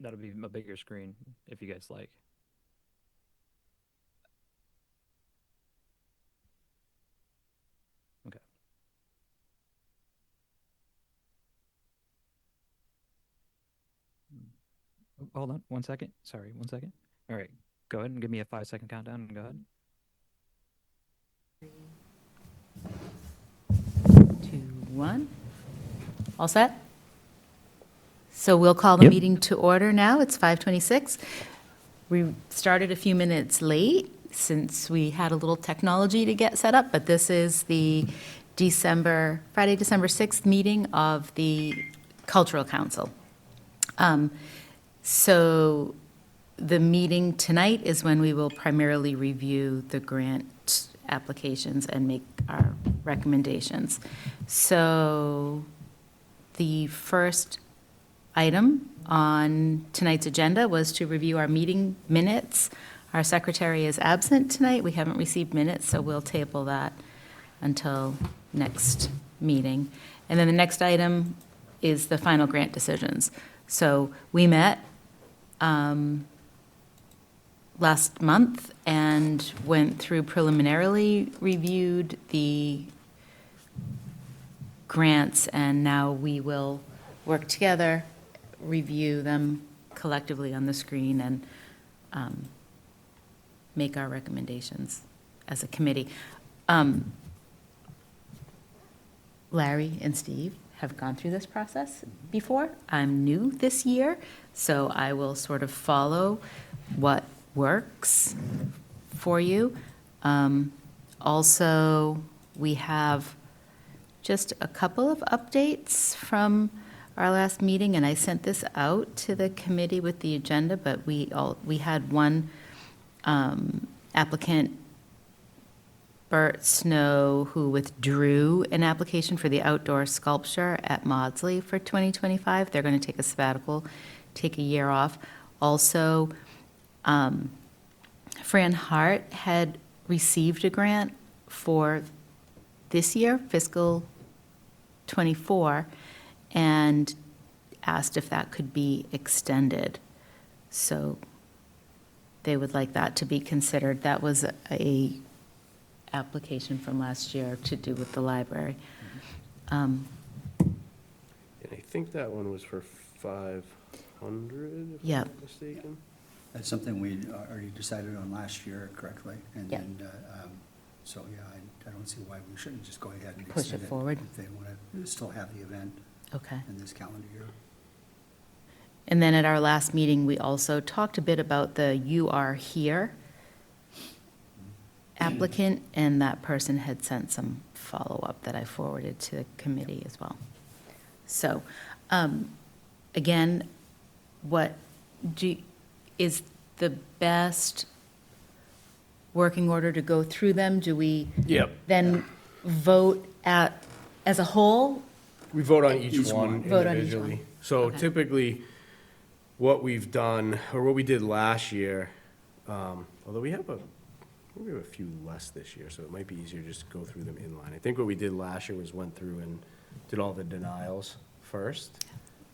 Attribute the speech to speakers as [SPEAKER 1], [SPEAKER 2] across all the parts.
[SPEAKER 1] That'll be a bigger screen if you guys like. Okay. Oh, hold on 1 second. Sorry, 1 second. All right. Go ahead and give me a 5 second countdown and go ahead.
[SPEAKER 2] 2, 1. All set? So we'll call the
[SPEAKER 1] Yep.
[SPEAKER 2] meeting to order now. It's 5:26. We started a few minutes late since we had a little technology to get set up, but this is the Friday, December 6th meeting of the Cultural Council. So the meeting tonight is when we will primarily review the grant applications and make our recommendations. So the first item on tonight's agenda was to review our meeting minutes. Our secretary is absent tonight. We haven't received minutes, so we'll table that until next meeting. And then the next item is the final grant decisions. So we met last month and went through preliminarily reviewed the grants, and now we will work together, review them collectively on the screen, and make our recommendations as a committee. Larry and Steve have gone through this process before. I'm new this year, so I will sort of follow what works for you. Also, we have just a couple of updates from our last meeting, and I sent this out to the committee with the agenda, but we had one applicant, Bert Snow, who withdrew an application for the outdoor sculpture at Maudsley for 2025. They're going to take a sabbatical, take a year off. Also, Fran Hart had received a grant for this year, fiscal '24, and asked if that could be extended. So they would like that to be considered. That was a application from last year to do with the library.
[SPEAKER 3] And I think that one was for 500, if
[SPEAKER 2] Yep.
[SPEAKER 3] I'm not mistaken.
[SPEAKER 4] That's something we already decided on last year correctly. And
[SPEAKER 2] Yep.
[SPEAKER 4] then, so, yeah, I don't see why we shouldn't just go ahead and
[SPEAKER 2] Push it
[SPEAKER 4] extend
[SPEAKER 2] forward.
[SPEAKER 4] if they want to still have the event
[SPEAKER 2] Okay.
[SPEAKER 4] in this calendar year.
[SPEAKER 2] And then at our last meeting, we also talked a bit about the You Are Here applicant, and that person had sent some follow-up that I forwarded to the committee as well. So, again, is the best working order to go through them? Do we
[SPEAKER 3] Yep.
[SPEAKER 2] then vote as a whole?
[SPEAKER 3] We vote on each
[SPEAKER 4] Each
[SPEAKER 3] one
[SPEAKER 4] one.
[SPEAKER 2] Vote on each
[SPEAKER 3] individually.
[SPEAKER 2] one.
[SPEAKER 3] So
[SPEAKER 2] Okay.
[SPEAKER 3] typically, what we've done, or what we did last year, although we have a few less this year, so it might be easier to just go through them in line. I think what we did last year was went through and did all the denials first,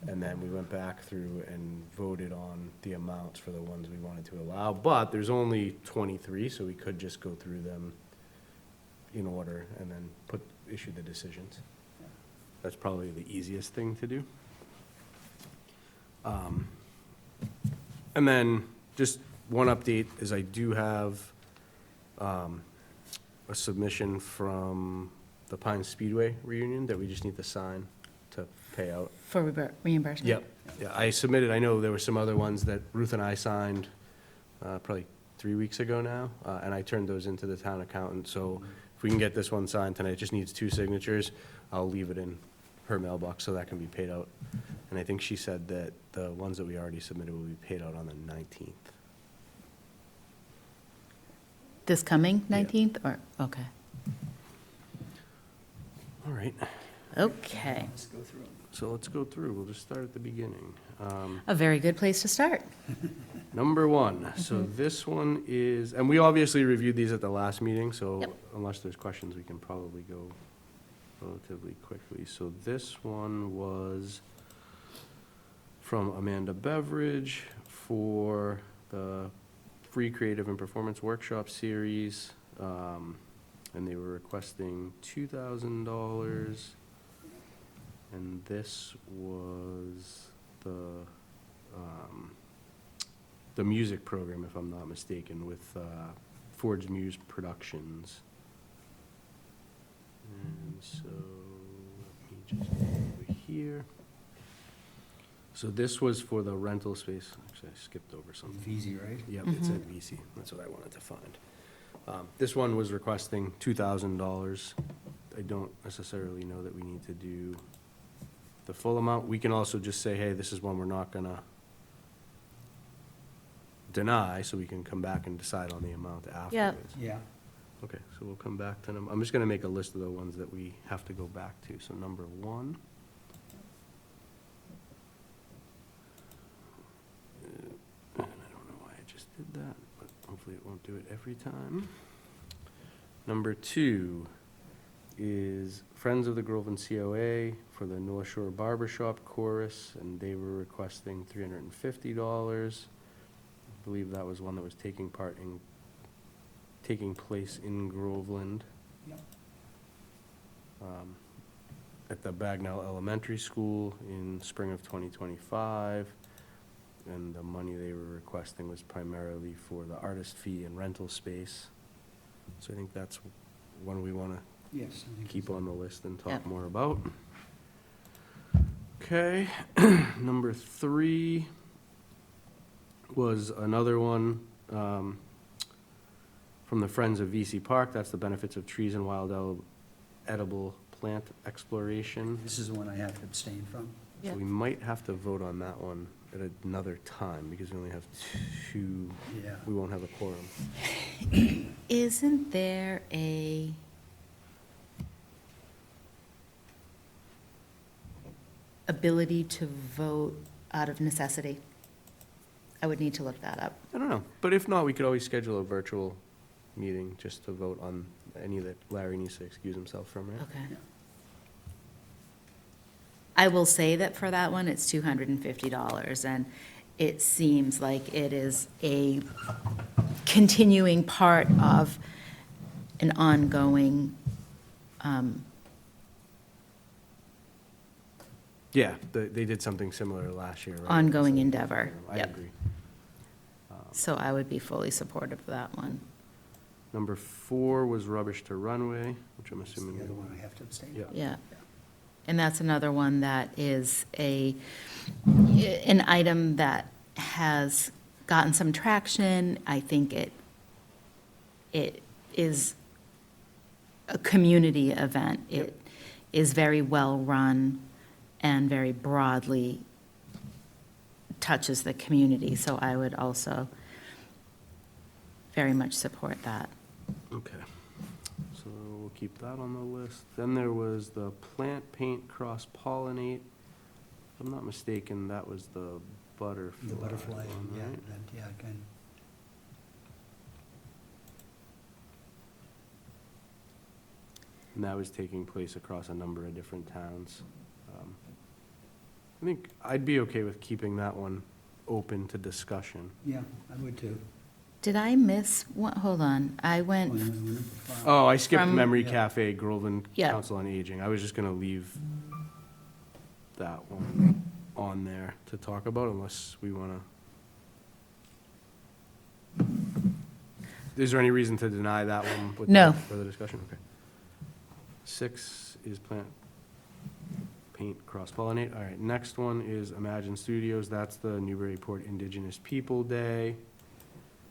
[SPEAKER 3] and then we went back through and voted on the amounts for the ones we wanted to allow. But there's only 23, so we could just go through them in order and then issue the decisions. That's probably the easiest thing to do. And then, just one update is I do have a submission from the Pine Speedway reunion that we just need to sign to pay out.
[SPEAKER 2] For reimbursement?
[SPEAKER 3] Yep. Yeah, I submitted, I know there were some other ones that Ruth and I signed probably 3 weeks ago now, and I turned those into the town accountant. So if we can get this one signed tonight, it just needs 2 signatures. I'll leave it in her mailbox so that can be paid out. And I think she said that the ones that we already submitted will be paid out on the 19th.
[SPEAKER 2] This coming 19th, or, okay.
[SPEAKER 3] All right,
[SPEAKER 2] Okay,
[SPEAKER 4] Let's go through them.
[SPEAKER 3] so let's go through. We'll just start at the beginning.
[SPEAKER 2] a very good place to start.
[SPEAKER 3] Number 1, so this one is, and we obviously reviewed these at the last meeting, so
[SPEAKER 2] Yep.
[SPEAKER 3] unless there's questions, we can probably go relatively quickly. So this one was from Amanda Beveridge for the free creative and performance workshop series. And they were requesting $2,000. And this was the music program, if I'm not mistaken, with Forge Muse Productions. And so, let me just go over here. So this was for the rental space. Actually, I skipped over something.
[SPEAKER 4] Easy, right?
[SPEAKER 3] Yep, it said VC. That's what I wanted to find. This one was requesting $2,000. I don't necessarily know that we need to do the full amount. We can also just say, hey, this is one we're not gonna deny, so we can come back and decide on the amount afterwards.
[SPEAKER 4] Yeah.
[SPEAKER 3] Okay, so we'll come back to them. I'm just gonna make a list of the ones that we have to go back to. So number 1. And I don't know why I just did that, but hopefully it won't do it every time. Number 2 is Friends of the Groveland COA for the North Shore Barbershop Chorus, and they were requesting $350. I believe that was one that was taking place in Groveland.
[SPEAKER 4] Yep.
[SPEAKER 3] At the Bagnell Elementary School in spring of 2025. And the money they were requesting was primarily for the artist fee and rental space. So I think that's one we want to
[SPEAKER 4] Yes. I think
[SPEAKER 3] keep
[SPEAKER 4] so.
[SPEAKER 3] on the list and talk
[SPEAKER 2] Yep.
[SPEAKER 3] more about. Okay, number 3 was another one from the Friends of VC Park. That's the benefits of trees and wild edible plant exploration.
[SPEAKER 4] This is the one I have to abstain from.
[SPEAKER 3] So we might have to vote on that one at another time, because we only have 2,
[SPEAKER 4] Yeah.
[SPEAKER 3] we won't have a quorum.
[SPEAKER 2] Isn't there a ability to vote out of necessity? I would need to look that up.
[SPEAKER 3] I don't know, but if not, we could always schedule a virtual meeting just to vote on any that Larry needs to excuse himself from, right?
[SPEAKER 2] Okay.
[SPEAKER 4] Yeah.
[SPEAKER 2] I will say that for that one, it's $250, and it seems like it is a continuing part of an ongoing,
[SPEAKER 3] Yeah, they did something similar last year, right?
[SPEAKER 2] ongoing
[SPEAKER 3] So,
[SPEAKER 2] endeavor.
[SPEAKER 3] I
[SPEAKER 2] Yep.
[SPEAKER 3] agree.
[SPEAKER 2] So I would be fully supportive of that one.
[SPEAKER 3] Number 4 was Rubbish to Runway, which I'm
[SPEAKER 4] It's the
[SPEAKER 3] assuming.
[SPEAKER 4] other one I have to abstain.
[SPEAKER 3] Yeah.
[SPEAKER 2] Yeah. And that's another one that is an item that has gotten some traction. I think it is a community event.
[SPEAKER 3] Yep.
[SPEAKER 2] It is very well-run and very broadly touches the community. So I would also very much support that.
[SPEAKER 3] Okay, so we'll keep that on the list. Then there was the Plant Paint Cross Pollinate. If I'm not mistaken, that was the butterfly.
[SPEAKER 4] The butterfly,
[SPEAKER 3] one,
[SPEAKER 4] yeah,
[SPEAKER 3] right?
[SPEAKER 4] that, yeah, again.
[SPEAKER 3] And that was taking place across a number of different towns. I think I'd be okay with keeping that one open to discussion.
[SPEAKER 4] Yeah, I would too.
[SPEAKER 2] Did I miss one? Hold on. I
[SPEAKER 4] Oh,
[SPEAKER 2] went,
[SPEAKER 4] you want to file?
[SPEAKER 3] Oh, I skipped
[SPEAKER 2] From-
[SPEAKER 3] Memory
[SPEAKER 4] Yeah.
[SPEAKER 3] Cafe, Groveland
[SPEAKER 2] Yeah.
[SPEAKER 3] Council on Aging. I was just gonna leave that one on there to talk about unless we wanna. Is there any reason to deny that one with
[SPEAKER 2] No.
[SPEAKER 3] further discussion? Okay. 6 is Plant Paint Cross Pollinate. All right, next one is Imagine Studios. That's the Newburyport Indigenous People Day.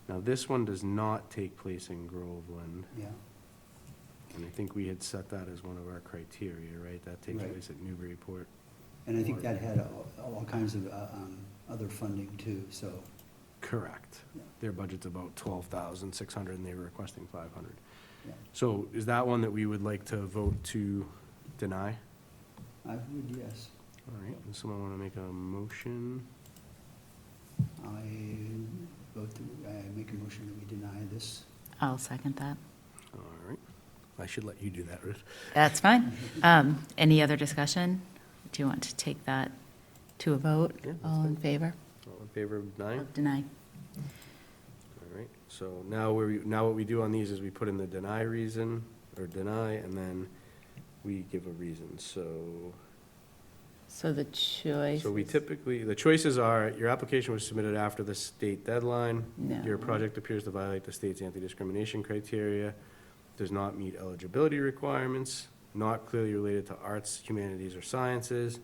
[SPEAKER 3] Now, this one does not take place in Groveland.
[SPEAKER 4] Yeah,
[SPEAKER 3] And I think we had set that as one of our criteria, right? That takes
[SPEAKER 4] Right.
[SPEAKER 3] place at Newburyport.
[SPEAKER 4] and I think that had all kinds of other funding too, so,
[SPEAKER 3] Correct.
[SPEAKER 4] Yeah.
[SPEAKER 3] Their budget's about 12,600, and they were requesting 500.
[SPEAKER 4] yeah.
[SPEAKER 3] So is that one that we would like to vote to deny?
[SPEAKER 4] I would, yes.
[SPEAKER 3] All right, does someone want to make a motion?
[SPEAKER 4] I make a motion that we deny this.
[SPEAKER 2] I'll second that.
[SPEAKER 3] All right. I should let you do that, Ruth.
[SPEAKER 2] That's fine. Any other discussion? Do you want to take that to a vote.
[SPEAKER 3] Yeah, that's
[SPEAKER 2] All in
[SPEAKER 3] fine.
[SPEAKER 2] favor?
[SPEAKER 3] All in favor of denying?
[SPEAKER 2] Of deny.
[SPEAKER 3] All right, so now what we do on these is we put in the deny reason, or deny, and then we give a reason, so.
[SPEAKER 2] So the choice.
[SPEAKER 3] So we typically, the choices are, your application was submitted after the state deadline.
[SPEAKER 2] No.
[SPEAKER 3] Your project appears to violate the state's anti-discrimination criteria, does not meet eligibility requirements, not clearly related to arts, humanities, or sciences.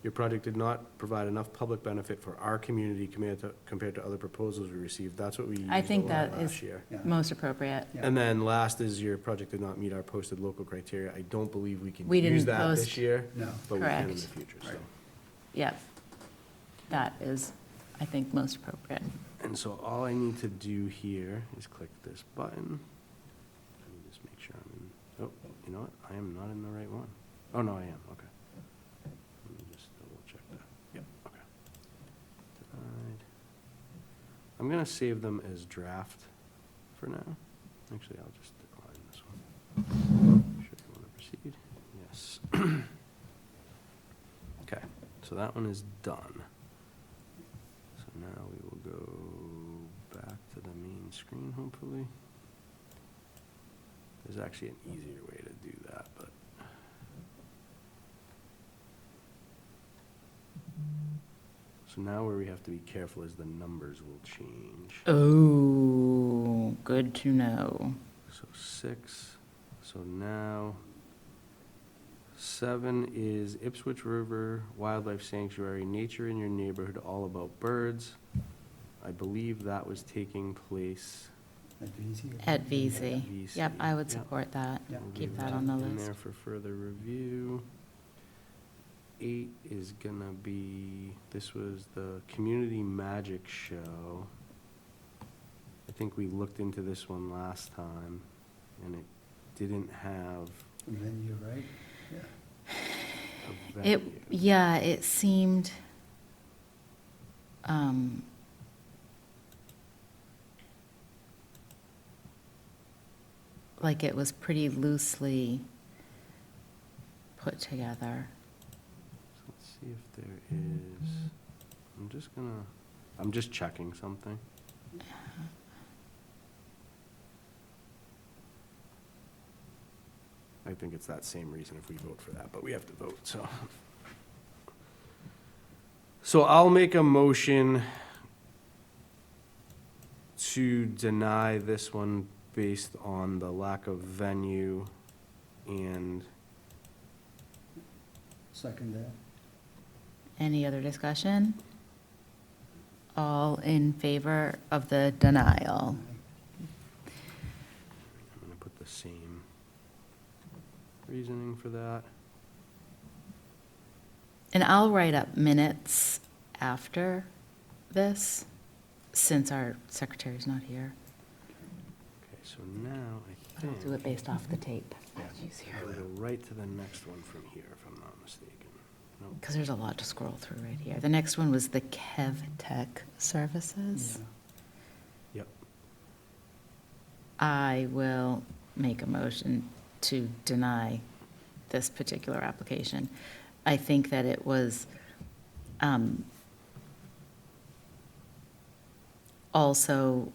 [SPEAKER 3] Your project did not provide enough public benefit for our community compared to other proposals we received. That's what we used
[SPEAKER 2] I
[SPEAKER 3] a
[SPEAKER 2] think
[SPEAKER 3] lot
[SPEAKER 2] that is
[SPEAKER 3] last year.
[SPEAKER 4] Yeah.
[SPEAKER 2] most appropriate.
[SPEAKER 4] Yeah.
[SPEAKER 3] And then last is your project did not meet our posted local criteria. I don't believe we can
[SPEAKER 2] We
[SPEAKER 3] use
[SPEAKER 2] didn't
[SPEAKER 3] that this
[SPEAKER 2] post-
[SPEAKER 3] year,
[SPEAKER 4] No.
[SPEAKER 3] but we can in the
[SPEAKER 2] Correct.
[SPEAKER 3] future, so.
[SPEAKER 4] Right.
[SPEAKER 2] Yep. That is, I think, most appropriate.
[SPEAKER 3] And so all I need to do here is click this button. Let me just make sure I'm in, oh, you know what? I am not in the right one. Oh, no, I am, okay. Let me just double check that. Yep, okay. Denied. I'm gonna save them as draft for now. Actually, I'll just decline this one. Sure you wanna proceed? Yes. Okay, so that one is done. So now we will go back to the main screen, hopefully. There's actually an easier way to do that, but. So now where we have to be careful is the numbers will change.
[SPEAKER 2] Oh, good to know.
[SPEAKER 3] So 6, so now 7 is Ipswich River Wildlife Sanctuary, Nature in Your Neighborhood, All About Birds. I believe that was taking place.
[SPEAKER 4] At VZ?
[SPEAKER 2] At VZ.
[SPEAKER 3] VC,
[SPEAKER 2] Yep, I would
[SPEAKER 3] yeah.
[SPEAKER 2] support that.
[SPEAKER 4] Yeah.
[SPEAKER 3] We'll
[SPEAKER 2] Keep
[SPEAKER 3] leave
[SPEAKER 2] that on the
[SPEAKER 3] in
[SPEAKER 2] list.
[SPEAKER 3] there for further review. 8 is gonna be, this was the Community Magic Show. I think we looked into this one last time, and it didn't have
[SPEAKER 4] Venue, right? Yeah.
[SPEAKER 3] a
[SPEAKER 2] It,
[SPEAKER 3] venue.
[SPEAKER 2] yeah, it seemed, like it was pretty loosely put together.
[SPEAKER 3] So let's see if there is, I'm just checking something. I think it's that same reason if we vote for that, but we have to vote, so. So I'll make a motion to deny this one based on the lack of venue and
[SPEAKER 4] Second that.
[SPEAKER 2] Any other discussion? All in favor of the denial?
[SPEAKER 3] I'm gonna put the same reasoning for that.
[SPEAKER 2] And I'll write up minutes after this, since our secretary's not here.
[SPEAKER 3] Okay, so now I
[SPEAKER 2] I'll do it
[SPEAKER 3] think
[SPEAKER 2] based off the tape. She's here.
[SPEAKER 3] I'll go right to the next one from here, if I'm not mistaken. Nope.
[SPEAKER 2] Because there's a lot to scroll through right here. The next one was the Kev Tech Services.
[SPEAKER 4] Yeah.
[SPEAKER 3] Yep.
[SPEAKER 2] I will make a motion to deny this particular application. I think that it was also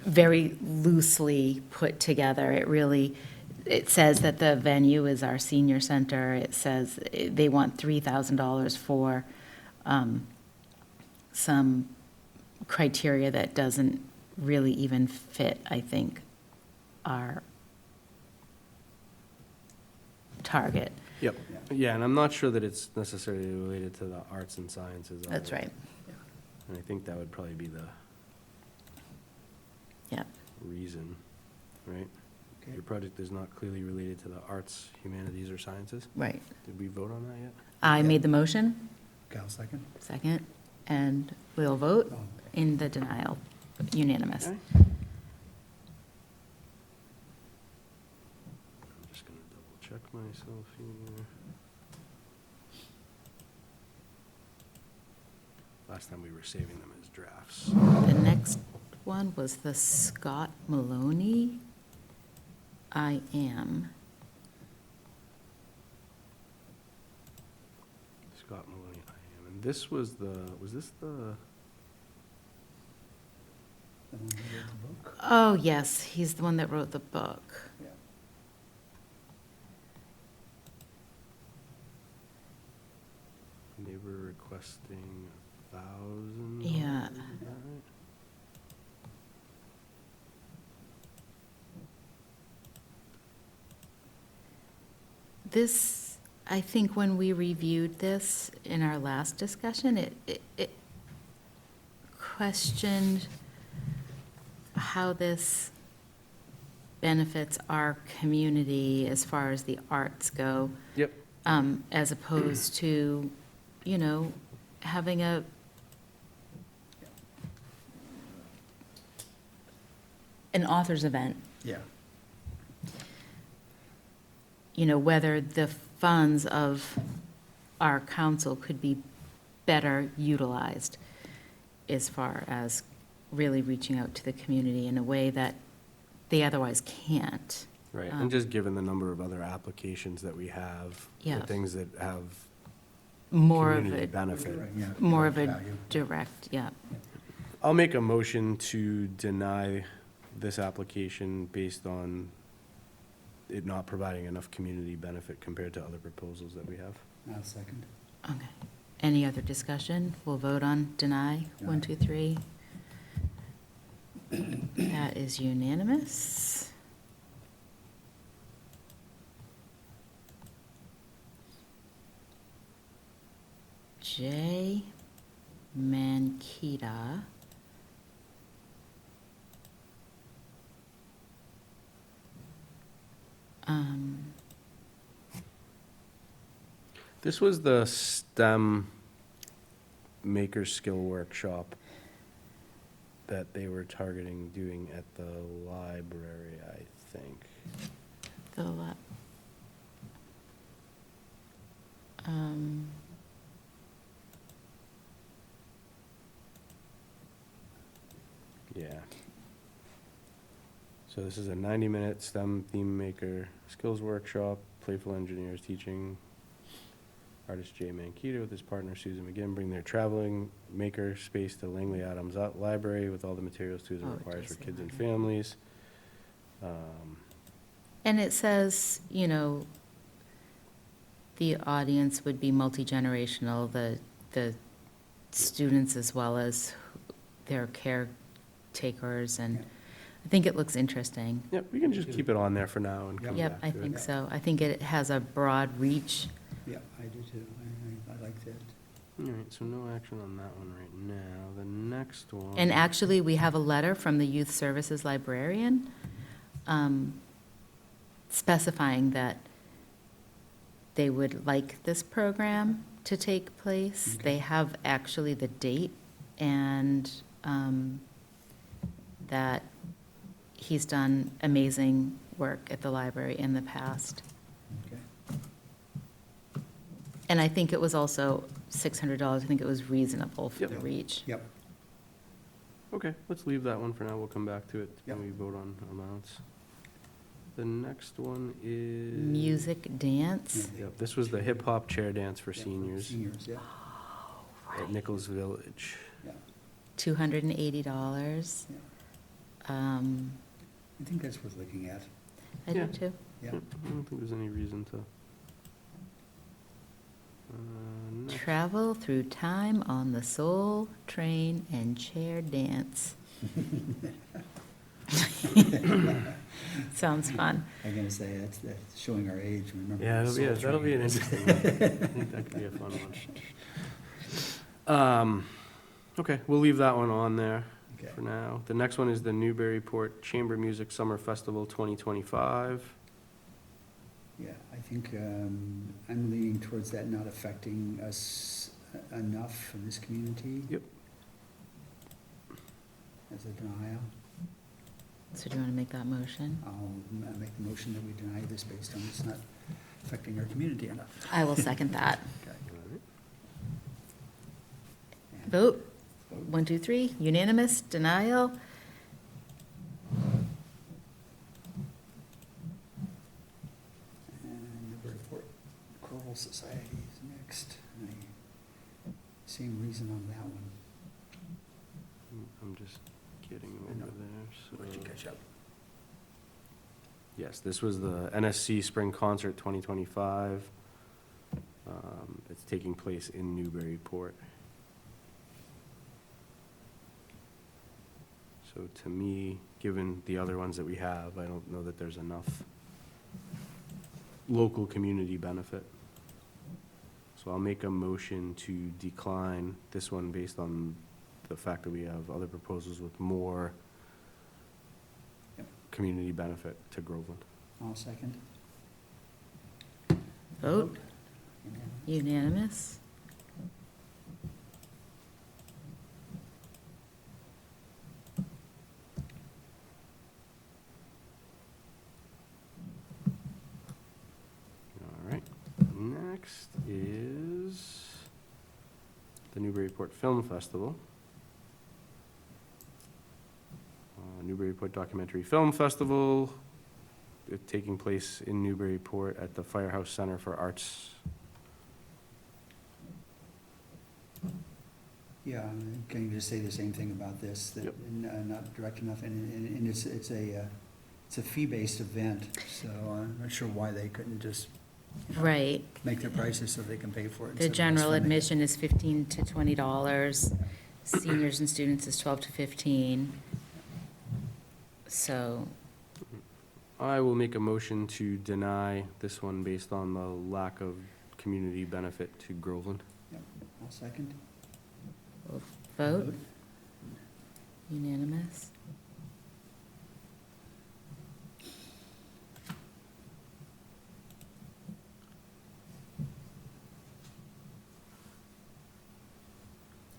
[SPEAKER 2] very loosely put together. It really, it says that the venue is our senior center. It says they want $3,000 for some criteria that doesn't really even fit, I think, our target.
[SPEAKER 3] Yep, yeah, and I'm not sure that it's necessarily related to the arts and sciences.
[SPEAKER 2] That's
[SPEAKER 3] either.
[SPEAKER 2] right.
[SPEAKER 3] And I think that would probably be the
[SPEAKER 2] Yeah.
[SPEAKER 3] reason, right?
[SPEAKER 4] Okay.
[SPEAKER 3] Your project is not clearly related to the arts, humanities, or sciences?
[SPEAKER 2] Right.
[SPEAKER 3] Did we vote on that yet?
[SPEAKER 2] I
[SPEAKER 4] Yeah.
[SPEAKER 2] made the motion,
[SPEAKER 4] Cal second?
[SPEAKER 2] second, and we'll vote
[SPEAKER 4] Oh,
[SPEAKER 2] in the denial, unanimous.
[SPEAKER 3] Okay. I'm just gonna double check myself here. Last time we were saving them as drafts.
[SPEAKER 2] The next one was the Scott Maloney I Am.
[SPEAKER 3] Scott Maloney, I am. And this was this the?
[SPEAKER 4] The one who wrote the book?
[SPEAKER 2] Oh, yes, he's the one that wrote the book.
[SPEAKER 4] Yeah.
[SPEAKER 3] They were requesting 1,000.
[SPEAKER 2] Yeah.
[SPEAKER 3] Is that right?
[SPEAKER 2] This, I think when we reviewed this in our last discussion, it questioned how this benefits our community as far as the arts go.
[SPEAKER 3] Yep.
[SPEAKER 2] As opposed to, you know, having an author's event.
[SPEAKER 4] Yeah.
[SPEAKER 2] You know, whether the funds of our council could be better utilized as far as really reaching out to the community in a way that they otherwise can't.
[SPEAKER 3] Right, and just given the number of other applications that we have,
[SPEAKER 2] Yeah.
[SPEAKER 3] the things that have
[SPEAKER 2] More of
[SPEAKER 3] community
[SPEAKER 2] a,
[SPEAKER 3] benefit.
[SPEAKER 4] Right, yeah,
[SPEAKER 2] more of a
[SPEAKER 4] value.
[SPEAKER 2] direct, yeah.
[SPEAKER 3] I'll make a motion to deny this application based on it not providing enough community benefit compared to other proposals that we have.
[SPEAKER 4] I'll second.
[SPEAKER 2] Okay. Any other discussion? We'll vote on deny. 1, 2, 3. That is unanimous. J. Mankita.
[SPEAKER 3] This was the STEM Maker Skill Workshop that they were targeting doing at the library, I think.
[SPEAKER 2] The, um,
[SPEAKER 3] Yeah. So this is a 90-minute STEM theme maker skills workshop, playful engineers teaching artist Jay Mankita with his partner Susan McGinn bring their traveling maker space to Langley Adams Library with all the materials tools it
[SPEAKER 2] Oh, it
[SPEAKER 3] requires
[SPEAKER 2] does
[SPEAKER 3] for
[SPEAKER 2] say
[SPEAKER 3] kids and
[SPEAKER 2] library.
[SPEAKER 3] families.
[SPEAKER 2] And it says, you know, the audience would be multi-generational, the students as well as their caretakers, and I think it looks interesting.
[SPEAKER 3] Yep, we can just keep it on there for now and come
[SPEAKER 2] Yep,
[SPEAKER 3] back
[SPEAKER 2] I
[SPEAKER 3] to it.
[SPEAKER 2] think so. I think it has a broad reach.
[SPEAKER 4] Yeah, I do too. I like that.
[SPEAKER 3] All right, so no action on that one right now. The next one.
[SPEAKER 2] And actually, we have a letter from the Youth Services Librarian specifying that they would like this program to take place.
[SPEAKER 4] Okay.
[SPEAKER 2] They have actually the date, and that he's done amazing work at the library in the past.
[SPEAKER 4] Okay.
[SPEAKER 2] And I think it was also $600. I think it was reasonable for
[SPEAKER 3] Yep.
[SPEAKER 2] the reach.
[SPEAKER 4] Yep.
[SPEAKER 3] Okay, let's leave that one for now. We'll come back to it when
[SPEAKER 4] Yep.
[SPEAKER 3] we vote on amounts. The next one is.
[SPEAKER 2] Music, dance.
[SPEAKER 4] Yeah.
[SPEAKER 3] Yep, this was the hip-hop chair dance for
[SPEAKER 4] Yeah,
[SPEAKER 3] seniors
[SPEAKER 4] Seniors, yeah,
[SPEAKER 3] at Nichols Village.
[SPEAKER 4] yeah,
[SPEAKER 2] $280.
[SPEAKER 4] yeah.
[SPEAKER 2] I
[SPEAKER 4] I think that's worth looking at.
[SPEAKER 2] do
[SPEAKER 3] Yeah.
[SPEAKER 2] too.
[SPEAKER 4] Yeah.
[SPEAKER 3] Yep, I don't think there's any reason to. Next.
[SPEAKER 2] Travel through time on the Soul Train and chair dance. Sounds fun.
[SPEAKER 4] I'm gonna say, that's showing our age, remember.
[SPEAKER 3] Yeah,
[SPEAKER 4] the Soul
[SPEAKER 3] that'll be an
[SPEAKER 4] Train.
[SPEAKER 3] interesting one. I think that could be a fun one. Okay, we'll leave that one on there
[SPEAKER 4] Okay.
[SPEAKER 3] for now. The next one is the Newburyport Chamber Music Summer Festival 2025.
[SPEAKER 4] Yeah, I think I'm leaning towards that not affecting us enough in this community.
[SPEAKER 3] Yep.
[SPEAKER 4] As a denial.
[SPEAKER 2] So do you want to make that motion?
[SPEAKER 4] I'll make the motion that we deny this based on it's not affecting our community enough.
[SPEAKER 2] I will second that.
[SPEAKER 4] Okay. And
[SPEAKER 2] Vote. 1, 2, 3, unanimous, denial.
[SPEAKER 4] And Newburyport Choral Society is next. same reason on that one.
[SPEAKER 3] I'm just getting
[SPEAKER 4] I
[SPEAKER 3] over
[SPEAKER 4] know.
[SPEAKER 3] there,
[SPEAKER 4] Let you
[SPEAKER 3] so.
[SPEAKER 4] catch up.
[SPEAKER 3] Yes, this was the NSC Spring Concert 2025. It's taking place in Newburyport. So to me, given the other ones that we have, I don't know that there's enough local community benefit. So I'll make a motion to decline this one based on the fact that we have other proposals with more
[SPEAKER 4] Yep.
[SPEAKER 3] community benefit to Groveland.
[SPEAKER 4] I'll second.
[SPEAKER 2] Vote, unanimous.
[SPEAKER 3] All right, next is the Newburyport Film Festival. Newburyport Documentary Film Festival, taking place in Newburyport at the Firehouse Center for Arts.
[SPEAKER 4] Yeah, can you just say the same thing about this, that
[SPEAKER 3] Yep.
[SPEAKER 4] not direct enough, and it's a fee-based event, so I'm not sure why they couldn't just
[SPEAKER 2] Right.
[SPEAKER 4] make their prices so they can pay for it.
[SPEAKER 2] The
[SPEAKER 4] instead of us
[SPEAKER 2] general
[SPEAKER 4] funding it.
[SPEAKER 2] admission is $15 to $20. Seniors and students is $12 to $15. So,
[SPEAKER 3] I will make a motion to deny this one based on the lack of community benefit to Groveland.
[SPEAKER 4] Yep, I'll second.
[SPEAKER 2] we'll vote, unanimous.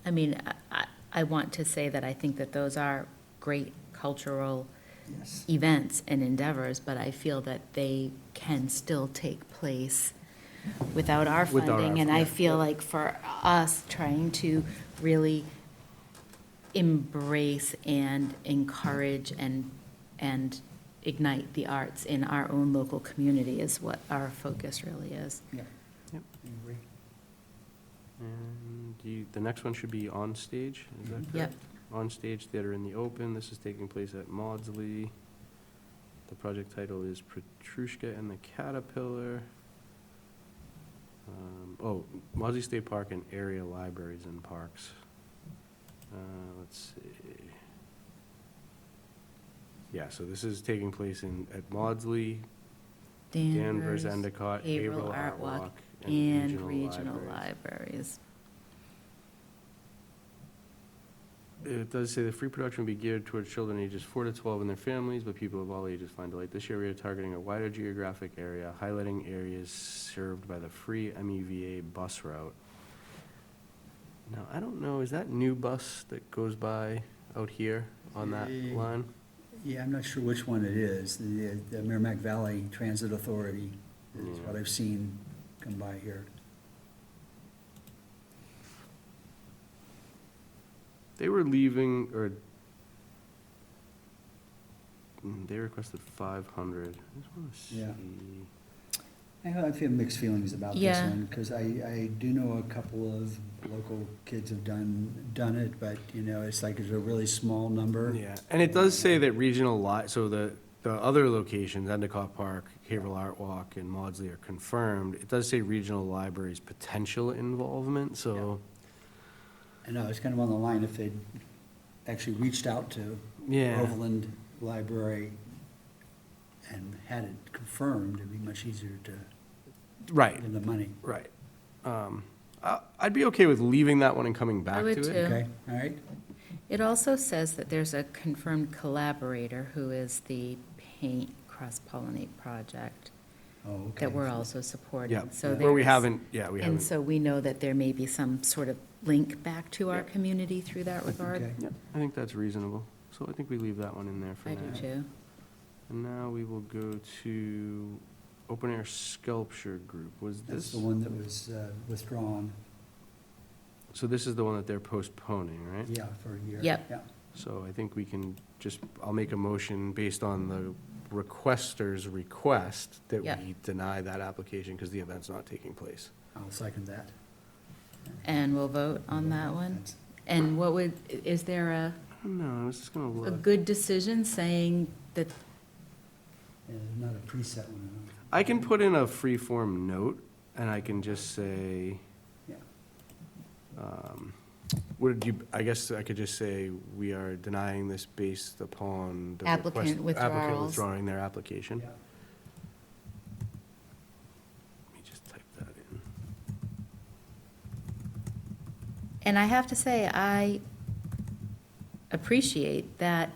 [SPEAKER 2] I mean, I want to say that I think that those are great cultural
[SPEAKER 4] Yes.
[SPEAKER 2] events and endeavors, but I feel that they can still take place without our
[SPEAKER 3] Without our
[SPEAKER 2] funding. And I
[SPEAKER 3] funding.
[SPEAKER 2] feel like for us, trying to really embrace and encourage and ignite the arts in our own local community is what our focus really is.
[SPEAKER 4] Yeah.
[SPEAKER 3] Yep.
[SPEAKER 4] I agree.
[SPEAKER 3] And the next one should be On Stage, is that correct?
[SPEAKER 2] Yep.
[SPEAKER 3] On Stage Theater in the Open, this is taking place at Maudsley. The project title is Petrushka and the Caterpillar. Maudsley State Park and area libraries and parks. Let's see. Yeah, so this is taking place at Maudsley, Danvers, Endicott,
[SPEAKER 2] Haverhill
[SPEAKER 3] Haverhill
[SPEAKER 2] Art
[SPEAKER 3] Art
[SPEAKER 2] Walk,
[SPEAKER 3] Walk,
[SPEAKER 2] and regional libraries.
[SPEAKER 3] It does say the free production will be geared towards children ages 4 to 12 and their families, but people of all ages find delight. This year, we are targeting a wider geographic area, highlighting areas served by the free MEVA bus route. Now, I don't know, is that new bus that goes by out here on that line?
[SPEAKER 4] Yeah, I'm not sure which one it is. The Merrimack Valley Transit Authority is what
[SPEAKER 3] Yeah.
[SPEAKER 4] I've seen come by here.
[SPEAKER 3] They were leaving, or they requested 500. I just want to see.
[SPEAKER 4] Yeah. I feel mixed feelings about this
[SPEAKER 2] Yeah.
[SPEAKER 4] one, because I do know a couple of local kids have done it, but, it's like it's a really small number.
[SPEAKER 3] Yeah, and it does say that regional so the other locations, Endicott Park, Haverhill Art Walk, and Maudsley are confirmed. It does say regional libraries' potential involvement, so,
[SPEAKER 4] I know, it's kind of on the line, if they'd actually reached out to
[SPEAKER 3] yeah.
[SPEAKER 4] Groveland Library and had it confirmed, it'd be much easier to
[SPEAKER 3] Right,
[SPEAKER 4] give the money.
[SPEAKER 3] right. I'd be okay with leaving that one and coming back to
[SPEAKER 2] would
[SPEAKER 3] it.
[SPEAKER 2] too.
[SPEAKER 4] Okay, all right?
[SPEAKER 2] It also says that there's a confirmed collaborator who is the Paint Cross-Pollinate Project
[SPEAKER 4] Oh, okay.
[SPEAKER 2] that we're also supporting.
[SPEAKER 3] Yeah,
[SPEAKER 2] So
[SPEAKER 3] where we
[SPEAKER 2] there's-
[SPEAKER 3] haven't, yeah, we
[SPEAKER 2] And
[SPEAKER 3] haven't.
[SPEAKER 2] so we know that there may be some sort of link back to our
[SPEAKER 3] Yeah.
[SPEAKER 2] community through that regard.
[SPEAKER 4] Okay.
[SPEAKER 3] Yeah, I think that's reasonable. So I think we leave that one in there for
[SPEAKER 2] I
[SPEAKER 3] now.
[SPEAKER 2] do too.
[SPEAKER 3] And now we will go to Open Air Sculpture Group. Was
[SPEAKER 4] That's
[SPEAKER 3] this,
[SPEAKER 4] the one that was withdrawn,
[SPEAKER 3] so this is the one that they're postponing, right?
[SPEAKER 4] yeah, for a year.
[SPEAKER 2] Yep.
[SPEAKER 4] Yeah.
[SPEAKER 3] So I think we can just, I'll make a motion based on the requester's request that
[SPEAKER 2] Yep.
[SPEAKER 3] we deny that application because the event's not taking place.
[SPEAKER 4] I'll second that.
[SPEAKER 2] and we'll vote on that one.
[SPEAKER 4] That's-
[SPEAKER 2] And what would, is there a
[SPEAKER 3] I don't know, I was just gonna
[SPEAKER 2] a
[SPEAKER 3] look.
[SPEAKER 2] good decision saying that,
[SPEAKER 4] Yeah, not a preset one.
[SPEAKER 3] I can put in a free-form note, and I can just say,
[SPEAKER 4] Yeah.
[SPEAKER 3] would you, I guess I could just say, we are denying this based upon the request.
[SPEAKER 2] Applicant
[SPEAKER 3] Applicant
[SPEAKER 2] withdrawals.
[SPEAKER 3] withdrawing their application.
[SPEAKER 4] Yeah.
[SPEAKER 3] Let me just type that in.
[SPEAKER 2] and I have to say, I appreciate that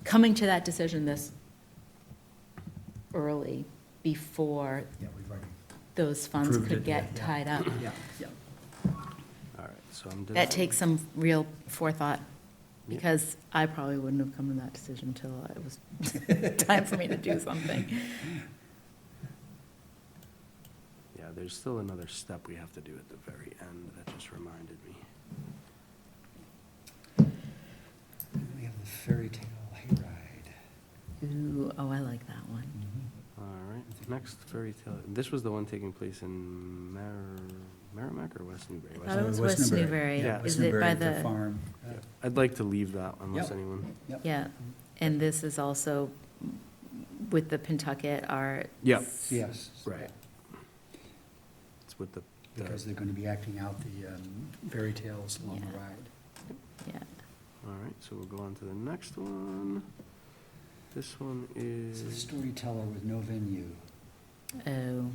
[SPEAKER 2] coming to that decision this early before
[SPEAKER 4] Yeah, we've already,
[SPEAKER 2] those funds
[SPEAKER 4] Approved
[SPEAKER 2] could
[SPEAKER 4] it,
[SPEAKER 2] get
[SPEAKER 4] yeah.
[SPEAKER 2] tied up.
[SPEAKER 4] yeah, yeah.
[SPEAKER 3] All right, so I'm.
[SPEAKER 2] That takes some real forethought,
[SPEAKER 3] Yeah.
[SPEAKER 2] because I probably wouldn't have come to that decision until it was time for me to do something.
[SPEAKER 3] Yeah, there's still another step we have to do at the very end, that just reminded me.
[SPEAKER 4] We have the fairy tale hayride.
[SPEAKER 2] Ooh, oh, I like that one.
[SPEAKER 3] All right, next fairy tale, this was the one taking place in Merrimack or West Newbury?
[SPEAKER 2] I thought it was West Newbury.
[SPEAKER 3] Yeah.
[SPEAKER 2] Is
[SPEAKER 4] West
[SPEAKER 2] it by
[SPEAKER 4] Newbury at
[SPEAKER 2] the,
[SPEAKER 4] farm.
[SPEAKER 3] I'd like to leave that unless
[SPEAKER 4] Yep.
[SPEAKER 3] anyone.
[SPEAKER 4] Yep.
[SPEAKER 2] yeah, and this is also with the Pentucket Art.
[SPEAKER 3] Yep.
[SPEAKER 4] Yes.
[SPEAKER 3] Right. It's with the,
[SPEAKER 4] Because they're gonna be acting out the fairy tales along the
[SPEAKER 2] Yeah.
[SPEAKER 4] ride.
[SPEAKER 2] Yeah,
[SPEAKER 3] all right, so we'll go on to the next one. This one
[SPEAKER 4] It's a
[SPEAKER 3] is,
[SPEAKER 4] storyteller with no venue.
[SPEAKER 2] oh,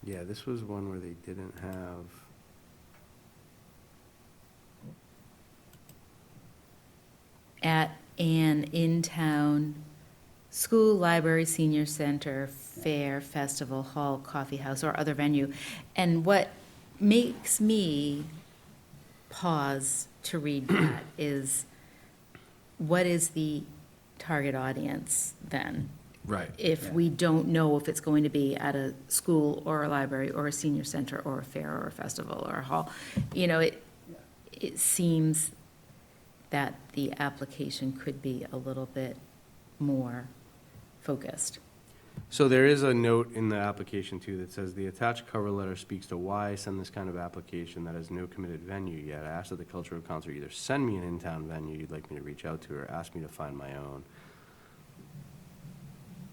[SPEAKER 3] yeah, this was one where they didn't have,
[SPEAKER 2] at an in-town school, library, senior center, fair, festival, hall, coffee house, or other venue. And what makes me pause to read that is, what is the target audience then?
[SPEAKER 3] right,
[SPEAKER 2] If
[SPEAKER 4] Yeah.
[SPEAKER 2] we don't know if it's going to be at a school or a library or a senior center or a fair or a festival or a hall, you know, it seems that the application could be a little bit more focused.
[SPEAKER 3] So there is a note in the application too that says, the attached cover letter speaks to why I send this kind of application that has no committed venue yet. I ask that the cultural council either send me an in-town venue you'd like me to reach out to, or ask me to find my own.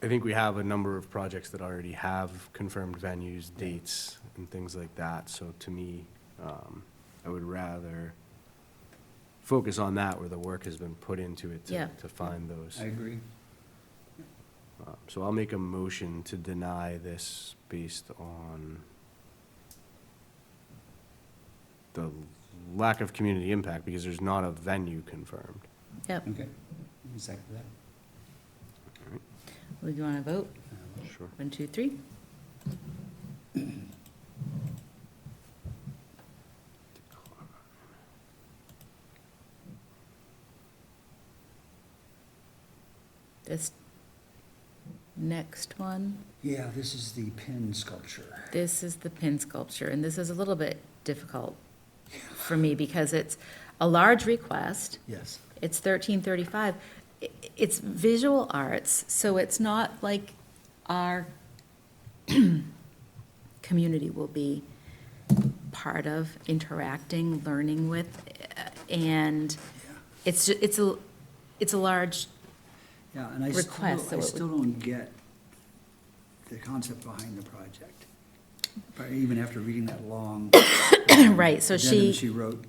[SPEAKER 3] I think we have a number of projects that already have confirmed venues, dates, and things like that. So to me, I would rather focus on that where the work has been put into it
[SPEAKER 2] Yeah.
[SPEAKER 3] to find those.
[SPEAKER 4] I agree.
[SPEAKER 3] So I'll make a motion to deny this based on the lack of community impact, because there's not a venue confirmed.
[SPEAKER 2] Yep,
[SPEAKER 4] Okay. Exactly that.
[SPEAKER 2] we want to vote?
[SPEAKER 3] Sure.
[SPEAKER 2] 1, 2, 3. This next one,
[SPEAKER 4] Yeah, this is the pin sculpture.
[SPEAKER 2] this is the pin sculpture, and this is a little bit difficult for me because it's a large request.
[SPEAKER 4] Yes.
[SPEAKER 2] It's 1335. It's visual arts, so it's not like our community will be part of, interacting, learning with, and it's a large,
[SPEAKER 4] Yeah, and I
[SPEAKER 2] Request, so
[SPEAKER 4] still, I
[SPEAKER 2] it
[SPEAKER 4] still don't get the concept behind the project. But even after reading that long.
[SPEAKER 2] Right, so
[SPEAKER 4] addendum
[SPEAKER 2] she-
[SPEAKER 4] She wrote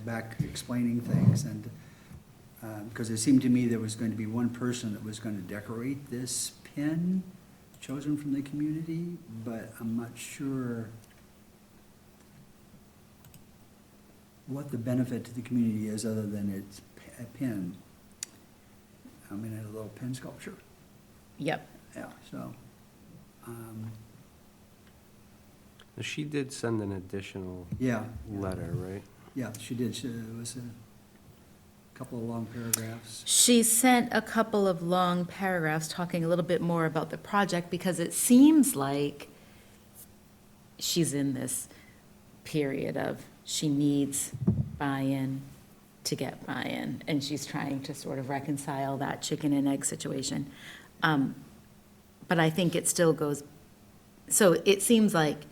[SPEAKER 4] back explaining things, and, because it seemed to me there was going to be one person that was going to decorate this pin chosen from the community, but I'm not sure what the benefit to the community is other than it's a pin. I mean, a little pin sculpture,
[SPEAKER 2] yep,
[SPEAKER 4] yeah, so.
[SPEAKER 3] She did send an additional
[SPEAKER 4] Yeah.
[SPEAKER 3] letter, right?
[SPEAKER 4] Yeah, she did, it was a couple of long paragraphs.
[SPEAKER 2] She sent a couple of long paragraphs talking a little bit more about the project, because it seems like she's in this period of she needs buy-in to get buy-in, and she's trying to sort of reconcile that chicken and egg situation. But I think it still goes, so it seems like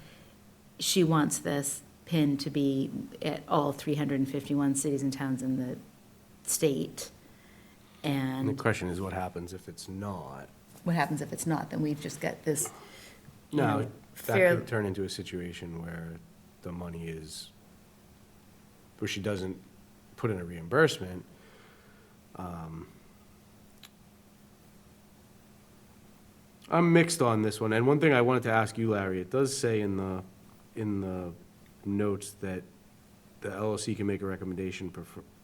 [SPEAKER 2] she wants this pin to be at all 351 cities and towns in the state.
[SPEAKER 3] And the
[SPEAKER 2] And
[SPEAKER 3] question is, what happens if it's not?
[SPEAKER 2] what happens if it's not? Then we've just got this, you
[SPEAKER 3] No,
[SPEAKER 2] know,
[SPEAKER 3] that
[SPEAKER 2] fair,
[SPEAKER 3] could turn into a situation where the money is, where she doesn't put in a reimbursement. I'm mixed on this one, and one thing I wanted to ask you, Larry, it does say in the notes that the LLC can make a recommendation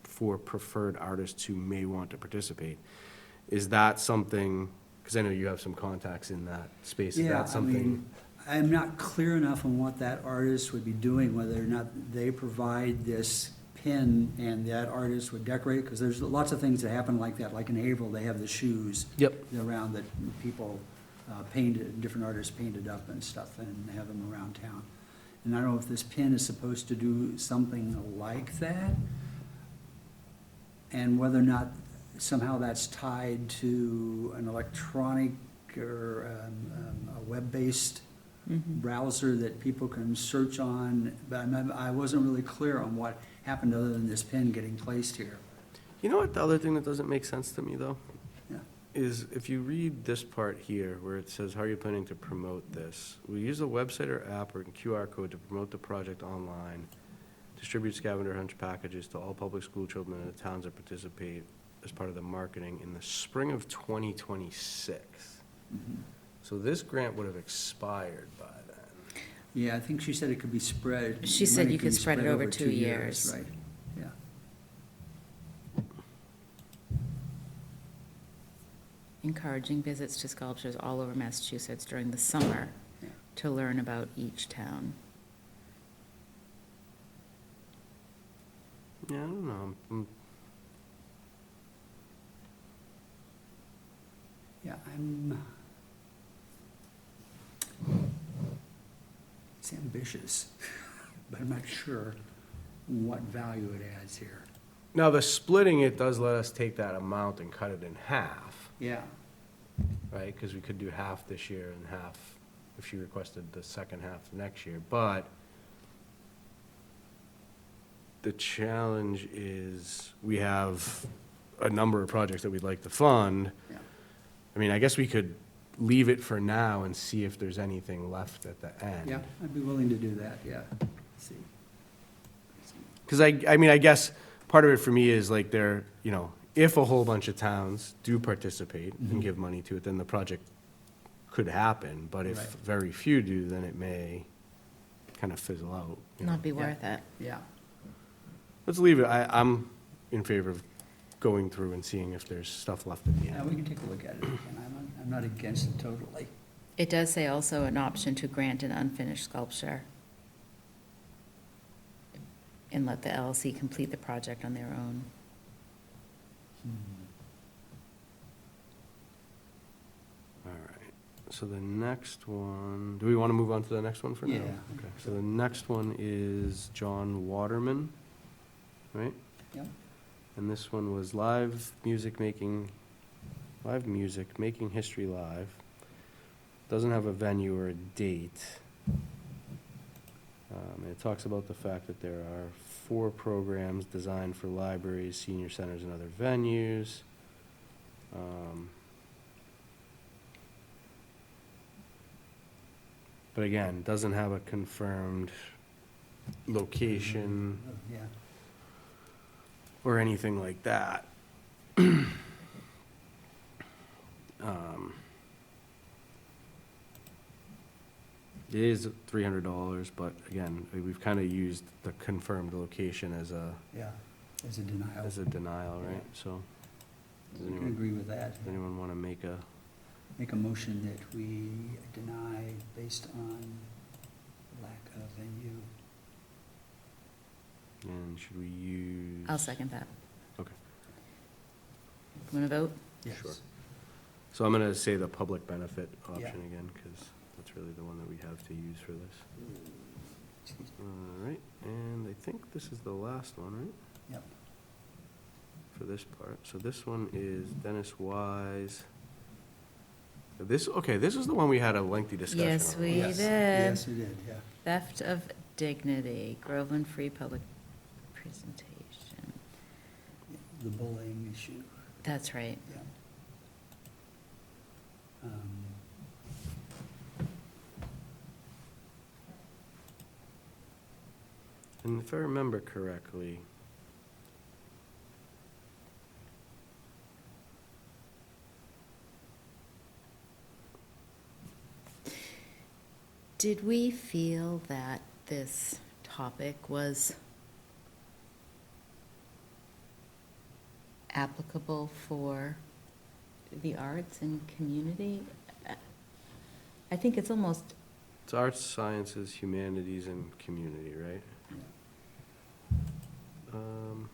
[SPEAKER 3] for preferred artists who may want to participate. Is that something, because I know you have some contacts in that space, is
[SPEAKER 4] Yeah,
[SPEAKER 3] that
[SPEAKER 4] I
[SPEAKER 3] something?
[SPEAKER 4] mean, I'm not clear enough on what that artist would be doing, whether or not they provide this pin and that artist would decorate, because there's lots of things that happen like that, like in Haverhill, they have the shoes
[SPEAKER 3] Yep.
[SPEAKER 4] around that people painted, different artists painted up and stuff, and have them around town. And I don't know if this pin is supposed to do something like that, and whether or not somehow that's tied to an electronic or a web-based browser that people can search on, but I wasn't really clear on what happened other than this pin getting placed here.
[SPEAKER 3] You know what, the other thing that doesn't make sense to me, though,
[SPEAKER 4] Yeah.
[SPEAKER 3] is if you read this part here, where it says, how are you planning to promote this? We use a website or app or QR code to promote the project online, distribute scavenger hunt packages to all public school children in the towns that participate as part of the marketing in the spring of 2026. So this grant would have expired by then.
[SPEAKER 4] Yeah, I think she said it could be spread.
[SPEAKER 2] She
[SPEAKER 4] the
[SPEAKER 2] said
[SPEAKER 4] money
[SPEAKER 2] you could
[SPEAKER 4] be
[SPEAKER 2] spread it over 2 years.
[SPEAKER 4] Right, yeah.
[SPEAKER 2] encouraging visits to sculptures all over Massachusetts during the summer
[SPEAKER 4] Yeah.
[SPEAKER 2] to learn about each town.
[SPEAKER 3] Yeah, I don't know.
[SPEAKER 4] Yeah, it's ambitious, but I'm not sure what value it adds here.
[SPEAKER 3] Now, the splitting it does let us take that amount and cut it in half,
[SPEAKER 4] Yeah,
[SPEAKER 3] right? Because we could do half this year and half if she requested the second half next year. But the challenge is we have a number of projects that we'd like to fund.
[SPEAKER 4] yeah.
[SPEAKER 3] I mean, I guess we could leave it for now and see if there's anything left at the end.
[SPEAKER 4] Yeah, I'd be willing to do that, yeah. See.
[SPEAKER 3] Because I mean, I guess part of it for me is like there, you know, if a whole bunch of towns do participate and give money to it, then the project could happen. But if
[SPEAKER 4] Right.
[SPEAKER 3] very few do, then it may kind of fizzle out. You know?
[SPEAKER 2] Not be
[SPEAKER 4] Yeah.
[SPEAKER 2] worth it.
[SPEAKER 4] Yeah,
[SPEAKER 3] Let's leave it. I'm in favor of going through and seeing if there's stuff left at the
[SPEAKER 4] yeah,
[SPEAKER 3] end.
[SPEAKER 4] we can take a look at it, and I'm not against it totally.
[SPEAKER 2] It does say also an option to grant an unfinished sculpture and let the LLC complete the project on their own.
[SPEAKER 3] All right. So the next one, do we want to move on to the next one for now?
[SPEAKER 4] Yeah.
[SPEAKER 3] Okay. So the next one is John Waterman, right?
[SPEAKER 4] Yep.
[SPEAKER 3] And this one was live music, making history live. Doesn't have a venue or a date. It talks about the fact that there are 4 programs designed for libraries, senior centers, and other venues. But again, doesn't have a confirmed location
[SPEAKER 4] Yeah,
[SPEAKER 3] or anything like that. It is $300, but again, we've kind of used the confirmed location as a
[SPEAKER 4] yeah, as a denial.
[SPEAKER 3] denial, right? So, does
[SPEAKER 4] We can
[SPEAKER 3] anyone,
[SPEAKER 4] agree with that.
[SPEAKER 3] does anyone want to make a,
[SPEAKER 4] Make a motion that we deny based on lack of venue.
[SPEAKER 3] and should we use?
[SPEAKER 2] I'll second that.
[SPEAKER 3] Okay.
[SPEAKER 2] Want to vote?
[SPEAKER 3] Sure. So I'm going to say the public benefit
[SPEAKER 4] Yeah.
[SPEAKER 3] option again, because that's really the one that we have to use for this.
[SPEAKER 4] Excuse me.
[SPEAKER 3] All right. think this is the last one, right?
[SPEAKER 4] Yep.
[SPEAKER 3] For this part. So this one is Dennis Wise. Okay, this is the one we had a lengthy discussion on.
[SPEAKER 2] Yes, we
[SPEAKER 4] Yes,
[SPEAKER 2] did.
[SPEAKER 4] Yes, we did, yeah.
[SPEAKER 2] Theft of dignity, Groveland Free Public Presentation.
[SPEAKER 4] The bullying issue,
[SPEAKER 2] That's right.
[SPEAKER 4] yeah.
[SPEAKER 3] And if I remember correctly,
[SPEAKER 2] Did we feel that this topic was applicable for the arts and community? I think it's almost,
[SPEAKER 3] it's arts, sciences, humanities, and community, right? Um,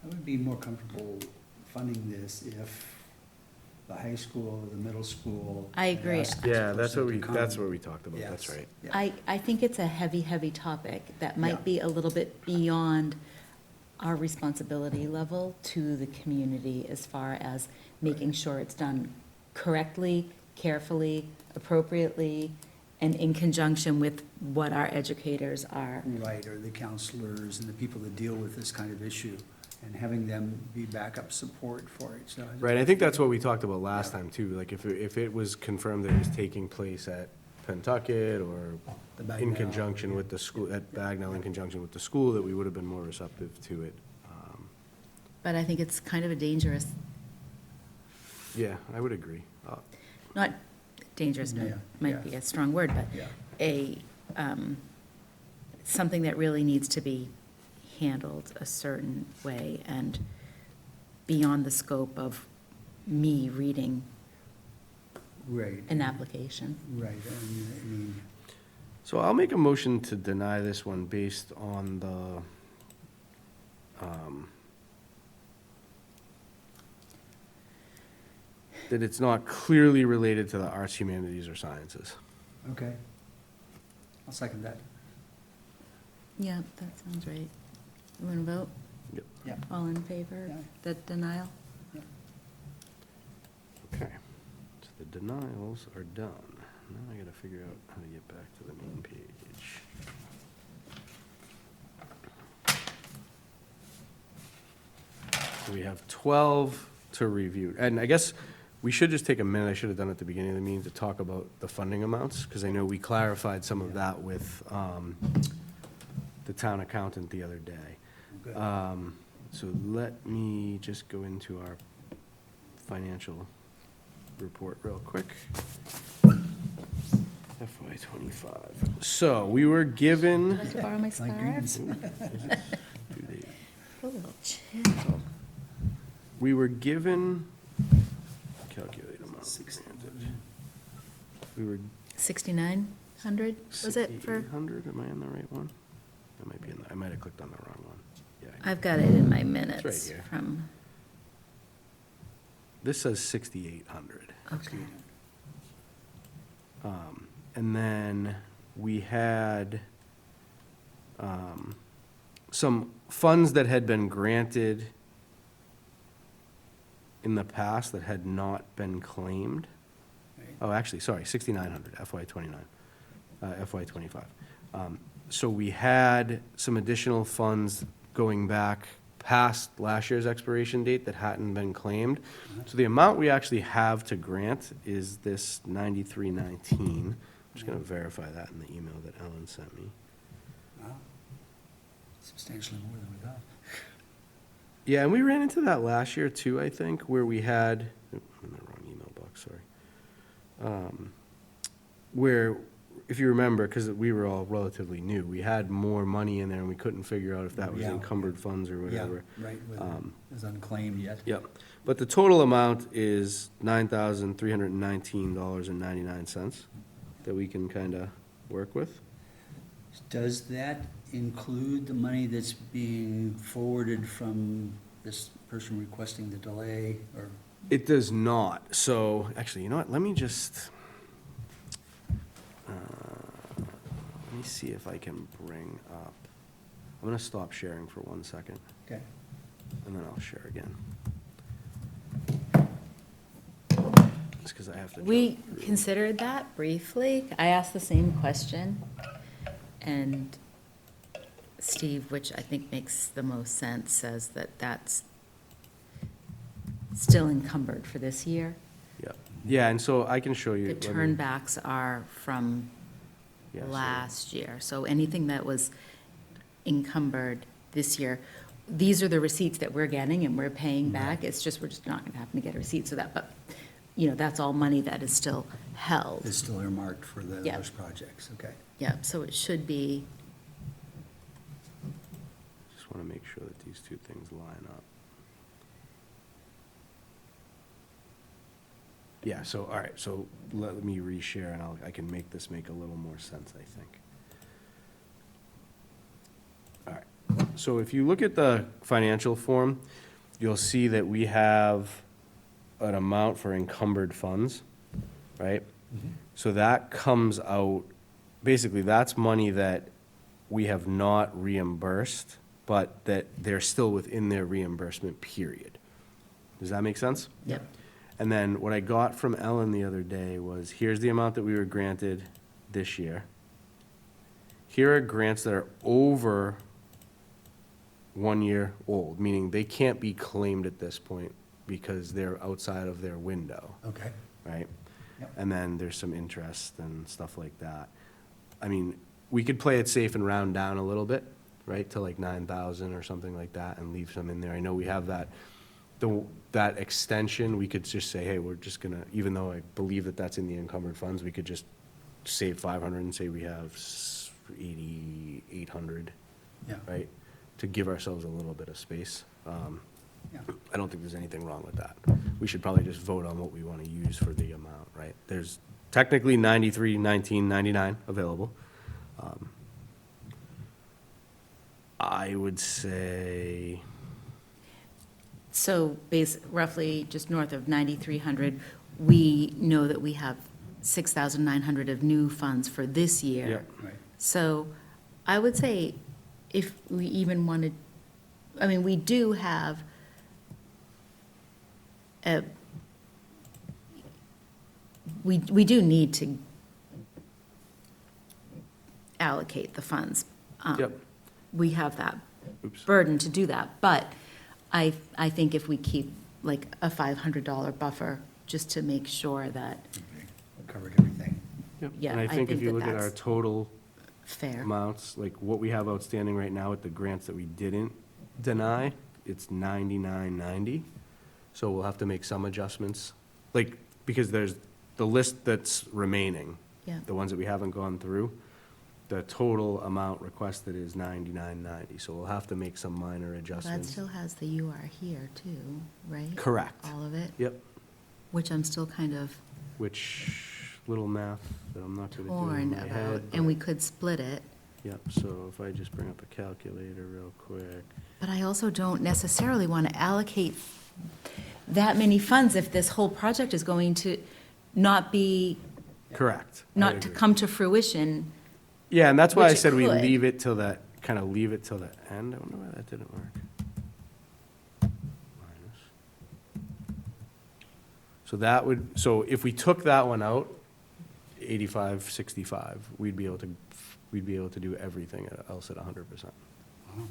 [SPEAKER 4] I would be more comfortable funding this if the high school or the middle school.
[SPEAKER 2] I agree.
[SPEAKER 4] asked this
[SPEAKER 3] Yeah, that's
[SPEAKER 4] person to come.
[SPEAKER 3] that's what we talked about, that's
[SPEAKER 4] Yes,
[SPEAKER 3] right.
[SPEAKER 4] yeah.
[SPEAKER 2] I think it's a heavy, heavy topic that
[SPEAKER 4] Yeah.
[SPEAKER 2] might be a little bit beyond our responsibility level to the community as far as making sure it's done correctly, carefully, appropriately, and in conjunction with what our educators are.
[SPEAKER 4] Right, or the counselors and the people that deal with this kind of issue, and having them be backup support for it, so.
[SPEAKER 3] Right, I think that's what we talked about last
[SPEAKER 4] Yeah.
[SPEAKER 3] time too, like if it was confirmed that it was taking place at Pentucket or
[SPEAKER 4] The
[SPEAKER 3] in
[SPEAKER 4] Bagnell,
[SPEAKER 3] conjunction with the school, at Bagnell in conjunction with the school, that we would have been more receptive to it.
[SPEAKER 2] But I think it's kind of a dangerous,
[SPEAKER 3] Yeah, I would agree.
[SPEAKER 2] not dangerous,
[SPEAKER 4] Yeah,
[SPEAKER 2] might
[SPEAKER 4] yeah.
[SPEAKER 2] be a strong word, but
[SPEAKER 4] Yeah,
[SPEAKER 2] something that really needs to be handled a certain way and beyond the scope of me reading
[SPEAKER 4] right.
[SPEAKER 2] an application.
[SPEAKER 4] Right, I mean,
[SPEAKER 3] So I'll make a motion to deny this one based on that it's not clearly related to the arts, humanities, or sciences.
[SPEAKER 4] okay. I'll second that.
[SPEAKER 2] Yeah, that sounds right. You want to vote?
[SPEAKER 3] Yep.
[SPEAKER 4] Yeah.
[SPEAKER 2] All in favor
[SPEAKER 4] Yeah.
[SPEAKER 2] of the denial?
[SPEAKER 3] Okay, so the denials are done. Now I gotta figure out how to get back to the main page. So we have 12 to review, and I guess we should just take a minute, I should have done it at the beginning of the meeting, to talk about the funding amounts, because I know we clarified some of that with the town accountant the other day.
[SPEAKER 4] Good.
[SPEAKER 3] So let me just go into our financial report real quick. FY '25. So we were given.
[SPEAKER 2] Would you like to borrow my scarves?
[SPEAKER 3] Do they-
[SPEAKER 2] A little chisel.
[SPEAKER 3] We were given, calculate amount.
[SPEAKER 4] 600.
[SPEAKER 3] We were
[SPEAKER 2] 6,900, was it for?
[SPEAKER 3] 6,800, am I in the right one? I might be I might have clicked on the wrong one. Yeah.
[SPEAKER 2] I've got it in my minutes
[SPEAKER 3] here.
[SPEAKER 2] from,
[SPEAKER 3] This says 6,800.
[SPEAKER 2] okay.
[SPEAKER 3] And then we had some funds that had been granted in the past that had not been claimed.
[SPEAKER 4] Right.
[SPEAKER 3] Oh, actually, sorry, 6,900, FY '29, FY '25. So we had some additional funds going back past last year's expiration date that hadn't been claimed. So the amount we actually have to grant is this 9319. I'm just gonna verify that in the email that Ellen sent me.
[SPEAKER 4] Wow. Substantially more than we thought.
[SPEAKER 3] Yeah, and we ran into that last year too, I think, where we had, I'm in the wrong email box, sorry. Where, if you remember, because we were all relatively new, we had more money in there and we couldn't figure out if that was
[SPEAKER 4] Yeah.
[SPEAKER 3] encumbered funds or whatever.
[SPEAKER 4] Yeah, right, whether it was unclaimed yet.
[SPEAKER 3] Yep, but the total amount is $9,319.99 that we can kind of work with.
[SPEAKER 4] Does that include the money that's being forwarded from this person requesting the delay, or
[SPEAKER 3] It does not. So, actually, you know what? Let me just, let me see if I can bring up, I'm gonna stop sharing for 1 second,
[SPEAKER 4] Okay.
[SPEAKER 3] and then I'll share again. Just because I have to
[SPEAKER 2] We
[SPEAKER 3] jump through.
[SPEAKER 2] considered that briefly. I asked the same question, and Steve, which I think makes the most sense, says that that's still encumbered for this year.
[SPEAKER 3] Yeah, yeah, and so I can show you.
[SPEAKER 2] The
[SPEAKER 3] let me-
[SPEAKER 2] turnbacks are from
[SPEAKER 3] yeah, so-
[SPEAKER 2] last year, so anything that was encumbered this year, these are the receipts that we're getting and we're paying back. It's just, we're just not gonna happen to get a receipt, so that, but, you know, that's all money that is still held.
[SPEAKER 4] It's still earmarked for
[SPEAKER 2] Yeah.
[SPEAKER 4] those projects, okay.
[SPEAKER 2] Yeah, so it should be,
[SPEAKER 3] Just want to make sure that these two things line up. Yeah, so, all right, so let me reshare and I can make this make a little more sense, I think. All right, so if you look at the financial form, you'll see that we have an amount for encumbered funds, right? So that comes out, basically, that's money that we have not reimbursed, but that they're still within their reimbursement period. Does that make sense?
[SPEAKER 2] yep,
[SPEAKER 3] And then what I got from Ellen the other day was, here's the amount that we were granted this year. Here are grants that are over 1 year old, meaning they can't be claimed at this point because they're outside of their window,
[SPEAKER 4] Okay.
[SPEAKER 3] right?
[SPEAKER 4] Yep.
[SPEAKER 3] And then there's some interest and stuff like that. I mean, we could play it safe and round down a little bit, right, to like 9,000 or something like that and leave some in there. I know we have that, that extension, we could just say, hey, we're just gonna, even though I believe that that's in the encumbered funds, we could just save 500 and say we have 8,800,
[SPEAKER 4] Yeah.
[SPEAKER 3] right? To give ourselves a little bit of space.
[SPEAKER 4] Yeah.
[SPEAKER 3] I don't think there's anything wrong with that. We should probably just vote on what we want to use for the amount, right? There's technically 93, 19, 99 available. I would say,
[SPEAKER 2] so roughly just north of 9,300, we know that we have 6,900 of new funds for this year.
[SPEAKER 3] Yep.
[SPEAKER 4] Right.
[SPEAKER 2] So I would say if we even wanted, I mean, we do have we do need to allocate the funds.
[SPEAKER 3] Yep.
[SPEAKER 2] We have that
[SPEAKER 3] Oops.
[SPEAKER 2] burden to do that, but I think if we keep like a $500 buffer, just to make sure that
[SPEAKER 4] Okay. Covered everything.
[SPEAKER 3] Yep.
[SPEAKER 2] Yeah,
[SPEAKER 3] And I
[SPEAKER 2] I
[SPEAKER 3] think if
[SPEAKER 2] think
[SPEAKER 3] you
[SPEAKER 2] that
[SPEAKER 3] look at our
[SPEAKER 2] that's-
[SPEAKER 3] total
[SPEAKER 2] fair.
[SPEAKER 3] amounts, like what we have outstanding right now with the grants that we didn't deny, it's 9990. So we'll have to make some adjustments, like, because there's the list that's remaining,
[SPEAKER 2] Yeah.
[SPEAKER 3] the ones that we haven't gone through, the total amount requested is 9990, so we'll have to make some minor
[SPEAKER 2] That
[SPEAKER 3] adjustments.
[SPEAKER 2] still has the "you are here" too, right?
[SPEAKER 3] Correct.
[SPEAKER 2] All of it,
[SPEAKER 3] Yep,
[SPEAKER 2] which I'm still kind of
[SPEAKER 3] which, little math that I'm not gonna do in
[SPEAKER 2] torn
[SPEAKER 3] my
[SPEAKER 2] about,
[SPEAKER 3] head.
[SPEAKER 2] and we
[SPEAKER 3] but-
[SPEAKER 2] could split it.
[SPEAKER 3] Yep, so if I just bring up a calculator real quick.
[SPEAKER 2] But I also don't necessarily want to allocate that many funds if this whole project is going to not be,
[SPEAKER 3] Correct. I
[SPEAKER 2] not to
[SPEAKER 3] agree.
[SPEAKER 2] come to fruition.
[SPEAKER 3] Yeah, and that's why I
[SPEAKER 2] which it
[SPEAKER 3] said we
[SPEAKER 2] could.
[SPEAKER 3] leave it till the, kind of leave it till the end. I wonder why that didn't work. Minus. So that would, so if we took that one out, 85, 65, we'd be able to do everything else at 100%.
[SPEAKER 4] Wow.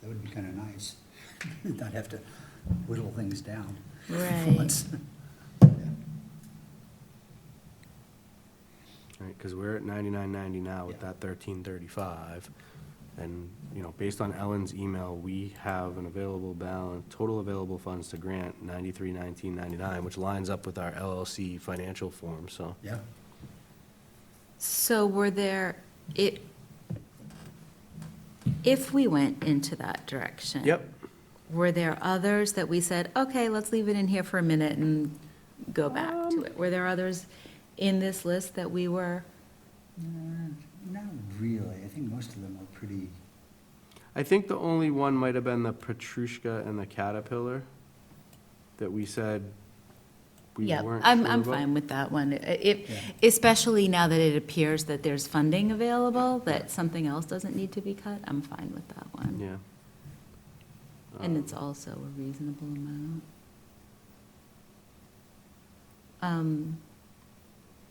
[SPEAKER 4] That would be kind of nice. Not have to whittle things down.
[SPEAKER 2] Right.
[SPEAKER 4] Once.
[SPEAKER 3] Right, because we're at 99.90 now with
[SPEAKER 4] Yeah.
[SPEAKER 3] that 1335. And, you know, based on Ellen's email, we have an available balance, total available funds to grant 931999, which lines up with our LLC financial form, so.
[SPEAKER 4] Yeah.
[SPEAKER 2] So were there, if we went into that direction?
[SPEAKER 3] Yep.
[SPEAKER 2] Were there others that we said, okay, let's leave it in here for a minute and go back to it? Were there others in this list that we were,
[SPEAKER 4] Not really. I think most of them are pretty,
[SPEAKER 3] I think the only one might have been the Petrushka and the Caterpillar that we said we
[SPEAKER 2] Yeah,
[SPEAKER 3] weren't
[SPEAKER 2] I'm
[SPEAKER 3] sure about.
[SPEAKER 2] fine with that one.
[SPEAKER 4] Yeah.
[SPEAKER 2] Especially now that it appears that there's funding available, that something else doesn't need to be cut, I'm fine with that one.
[SPEAKER 3] Yeah.
[SPEAKER 2] And it's also a reasonable amount.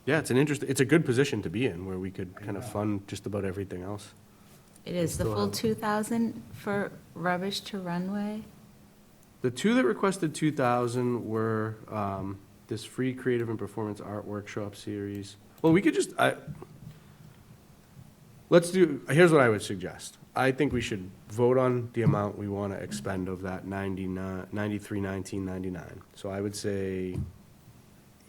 [SPEAKER 3] Yeah, it's a good position to be in, where we could kind of fund just about everything else.
[SPEAKER 2] It is the
[SPEAKER 3] still
[SPEAKER 2] full
[SPEAKER 3] have-
[SPEAKER 2] 2,000 for Rubbish to Runway?
[SPEAKER 3] The two that requested 2,000 were this free creative and performance art workshop series. Well, we could just, here's what I would suggest. I think we should vote on the amount we want to expend of that 93,1999. So I would say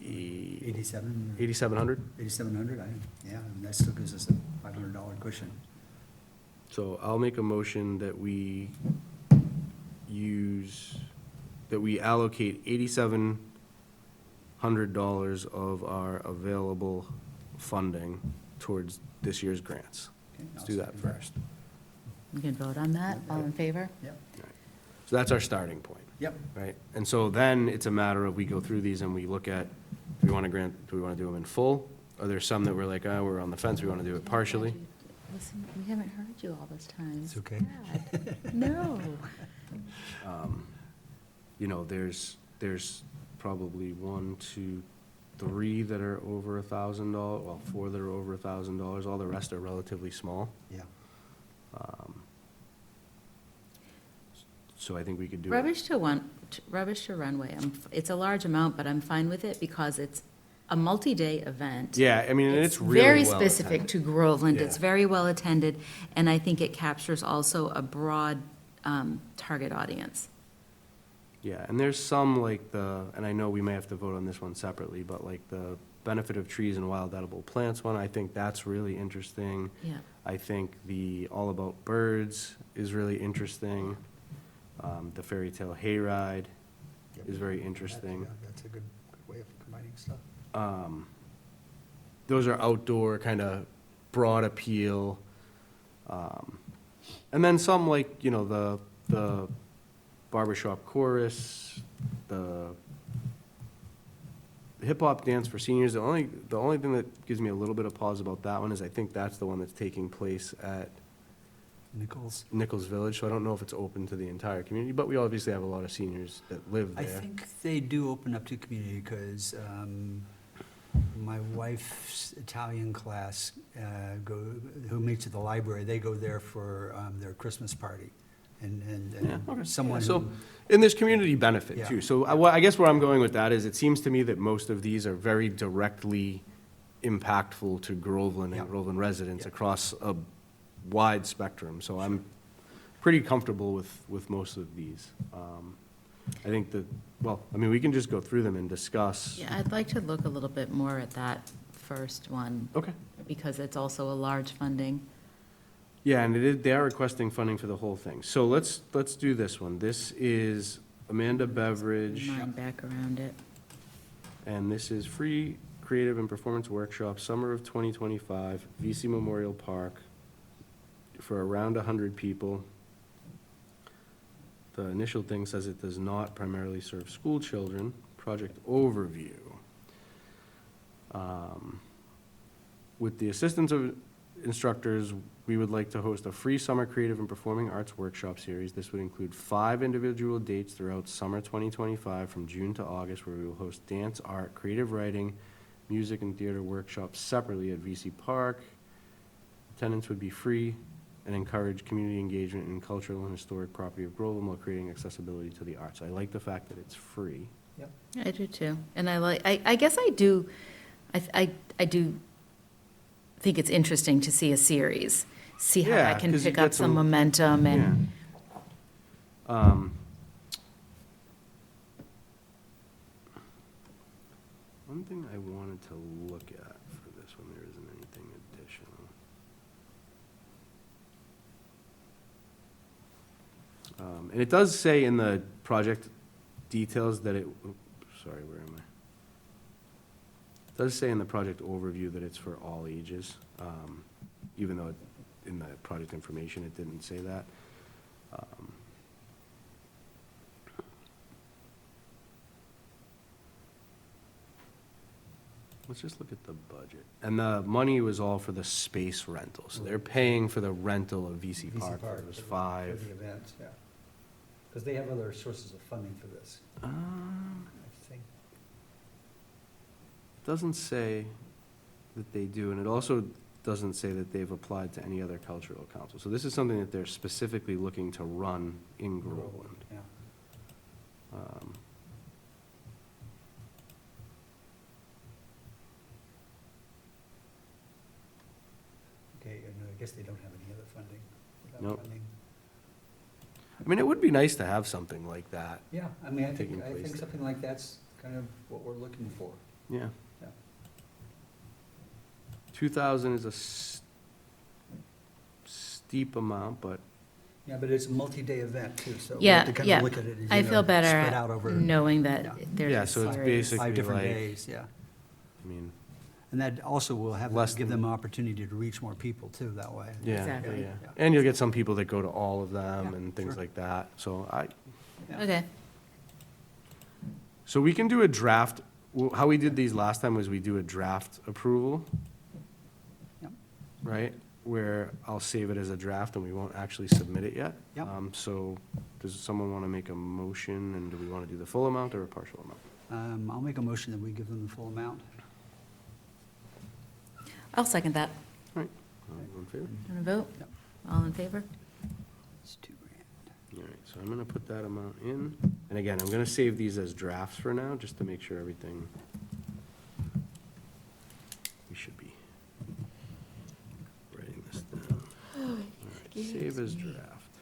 [SPEAKER 4] 87,
[SPEAKER 3] 8,700.
[SPEAKER 4] 8,700, yeah, and that still gives us a $500 cushion.
[SPEAKER 3] So I'll make a motion that we allocate $8,700 of our available funding towards this year's grants.
[SPEAKER 4] Okay,
[SPEAKER 3] Let's
[SPEAKER 4] I'll
[SPEAKER 3] do that
[SPEAKER 4] second
[SPEAKER 3] first.
[SPEAKER 2] You can vote on that, all in favor?
[SPEAKER 4] Yep,
[SPEAKER 3] So that's our starting point,
[SPEAKER 4] yep.
[SPEAKER 3] right? And so then it's a matter of we go through these and we look at, do we want to do them in full? Are there some that we're like, oh, we're on the fence, we want to do it partially?
[SPEAKER 2] Listen, we haven't heard you all this time.
[SPEAKER 4] It's okay.
[SPEAKER 2] Sad. No.
[SPEAKER 3] You know, there's probably 1, 2, 3 that are over $1,000, well, 4 that are over $1,000. All the rest are relatively small.
[SPEAKER 4] Yeah.
[SPEAKER 3] So I think we could do it.
[SPEAKER 2] Rubbish to Runway, it's a large amount, but I'm fine with it because it's a multi-day event.
[SPEAKER 3] Yeah, I mean, and it's really
[SPEAKER 2] very
[SPEAKER 3] well
[SPEAKER 2] specific
[SPEAKER 3] attended.
[SPEAKER 2] to Groveland. It's
[SPEAKER 3] Yeah.
[SPEAKER 2] very well attended, and I think it captures also a broad target audience.
[SPEAKER 3] Yeah, and there's some like and I know we may have to vote on this one separately, but like the benefit of trees and wild edible plants one, I think that's really interesting.
[SPEAKER 2] Yeah.
[SPEAKER 3] I think the All About Birds is really interesting. The Fairy Tale Hayride is very interesting.
[SPEAKER 4] That's a good way of combining stuff.
[SPEAKER 3] Those are outdoor, kind of broad appeal. And then some like, you know, the barbershop chorus, the hip hop dance for seniors. The only thing that gives me a little bit of pause about that one is I think that's the one that's taking place at Nichols Village, so I don't know if it's open to the entire community, but we obviously have a lot of seniors that live
[SPEAKER 4] I
[SPEAKER 3] there.
[SPEAKER 4] think they do open up to community because my wife's Italian class, who meets at the library, they go there for their Christmas party. And
[SPEAKER 3] Okay.
[SPEAKER 4] someone
[SPEAKER 3] So,
[SPEAKER 4] who,
[SPEAKER 3] and there's community benefit
[SPEAKER 4] Yeah.
[SPEAKER 3] too. So I guess where I'm going with that is it seems to me that most of these are very directly impactful to Groveland
[SPEAKER 4] Yeah.
[SPEAKER 3] and Groveland residents
[SPEAKER 4] Yeah.
[SPEAKER 3] across a wide spectrum. So I'm pretty comfortable with most of these. I think we can just go through them and discuss.
[SPEAKER 2] Yeah, I'd like to look a little bit more at that first one,
[SPEAKER 3] Okay.
[SPEAKER 2] because it's also a large funding.
[SPEAKER 3] Yeah, and they are requesting funding for the whole thing. So let's do this one. This is Amanda Beveridge,
[SPEAKER 2] Mind back around it.
[SPEAKER 3] and this is free creative and performance workshop, summer of 2025, VC Memorial Park, for around 100 people. The initial thing says it does not primarily serve school children. Project overview. With the assistance of instructors, we would like to host a free summer creative and performing arts workshop series. This would include 5 individual dates throughout summer 2025 from June to August, where we will host dance, art, creative writing, music, and theater workshops separately at VC Park. Attendance would be free and encourage community engagement in cultural and historic property of Groveland while creating accessibility to the arts. I like the fact that it's free.
[SPEAKER 2] I do too. And I guess I do think it's interesting to see a series, see how
[SPEAKER 3] Yeah,
[SPEAKER 2] I can
[SPEAKER 3] 'cause you
[SPEAKER 2] pick
[SPEAKER 3] get
[SPEAKER 2] up some
[SPEAKER 3] some-
[SPEAKER 2] momentum and.
[SPEAKER 3] One thing I wanted to look at for this one, there isn't anything additional. And it does say in the project details that sorry, where am I? It does say in the project overview that it's for all ages, even though in the project information it didn't say that. Let's just look at the budget. And the money was all for the space rental, so they're paying for the rental of VC
[SPEAKER 4] VC
[SPEAKER 3] Park.
[SPEAKER 4] Park
[SPEAKER 3] It was
[SPEAKER 4] for the-
[SPEAKER 3] five.
[SPEAKER 4] For the event, yeah. Because they have other sources of funding for this, I think.
[SPEAKER 3] It doesn't say that they do, and it also doesn't say that they've applied to any other cultural council. So this is something that they're specifically looking to run in Groveland.
[SPEAKER 4] Yeah.
[SPEAKER 3] Um,
[SPEAKER 4] Okay, and I guess they don't have any other funding. without
[SPEAKER 3] Nope.
[SPEAKER 4] funding.
[SPEAKER 3] I mean, it would be nice to have something like that.
[SPEAKER 4] Yeah, I mean,
[SPEAKER 3] Taking
[SPEAKER 4] I
[SPEAKER 3] place
[SPEAKER 4] think
[SPEAKER 3] there.
[SPEAKER 4] something like that's kind of what we're looking for.
[SPEAKER 3] Yeah.
[SPEAKER 4] Yeah.
[SPEAKER 3] 2,000 is a steep amount, but
[SPEAKER 4] Yeah, but it's a multi-day event too, so we
[SPEAKER 2] Yeah,
[SPEAKER 4] have to kind
[SPEAKER 2] yeah.
[SPEAKER 4] of look at it as,
[SPEAKER 2] I
[SPEAKER 4] you
[SPEAKER 2] feel
[SPEAKER 4] know,
[SPEAKER 2] better
[SPEAKER 4] spread out over
[SPEAKER 2] knowing
[SPEAKER 4] Yeah.
[SPEAKER 2] that there's
[SPEAKER 3] Yeah,
[SPEAKER 2] a
[SPEAKER 3] so it's
[SPEAKER 2] series.
[SPEAKER 3] basic-
[SPEAKER 4] 5 different
[SPEAKER 3] like-
[SPEAKER 4] days, yeah.
[SPEAKER 3] I mean,
[SPEAKER 4] And that also will have,
[SPEAKER 3] Less
[SPEAKER 4] give
[SPEAKER 3] than-
[SPEAKER 4] them an opportunity to reach more people too, that way.
[SPEAKER 3] yeah,
[SPEAKER 2] Exactly.
[SPEAKER 3] yeah.
[SPEAKER 4] Yeah.
[SPEAKER 3] And you'll get some people that go to all of them
[SPEAKER 4] Yeah,
[SPEAKER 3] and things
[SPEAKER 4] sure.
[SPEAKER 3] like that.
[SPEAKER 4] Yeah.
[SPEAKER 2] Okay,
[SPEAKER 3] So we can do a draft. How we did these last time was we do a draft approval,
[SPEAKER 4] Yep.
[SPEAKER 3] right? Where I'll save it as a draft and we won't actually submit it yet.
[SPEAKER 4] Yep.
[SPEAKER 3] So does someone want to make a motion, and do we want to do the full amount or a partial amount?
[SPEAKER 4] I'll make a motion that we give them the full amount.
[SPEAKER 2] I'll second that.
[SPEAKER 3] All right, all in favor?
[SPEAKER 2] Want to vote?
[SPEAKER 4] Yep.
[SPEAKER 2] All in favor?
[SPEAKER 4] It's $2,000.
[SPEAKER 3] All right, so I'm gonna put that amount in, and again, I'm gonna save these as drafts for now, just to make sure everything, we should be writing this down. All right, save as draft.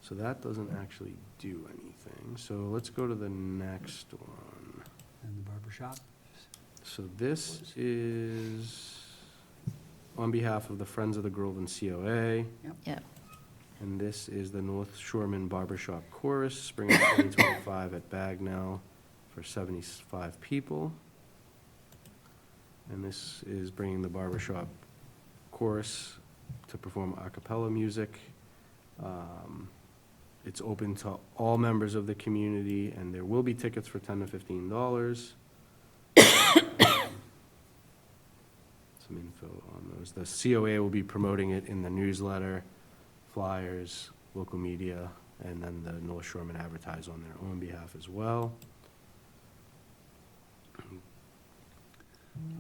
[SPEAKER 3] So that doesn't actually do anything, so let's go to the next one.
[SPEAKER 4] And the barber shop?
[SPEAKER 3] So this is on behalf of the Friends of the Groveland COA.
[SPEAKER 2] Yep.
[SPEAKER 3] And this is the North Shoreman Barbershop Chorus, Spring of 2025 at Bagnell for 75 people. And this is bringing the barbershop chorus to perform a cappella music. It's open to all members of the community, and there will be tickets for $10 to $15. Some info on those. The COA will be promoting it in the newsletter, flyers, local media, and then the North Shoremen advertise on their own behalf as well.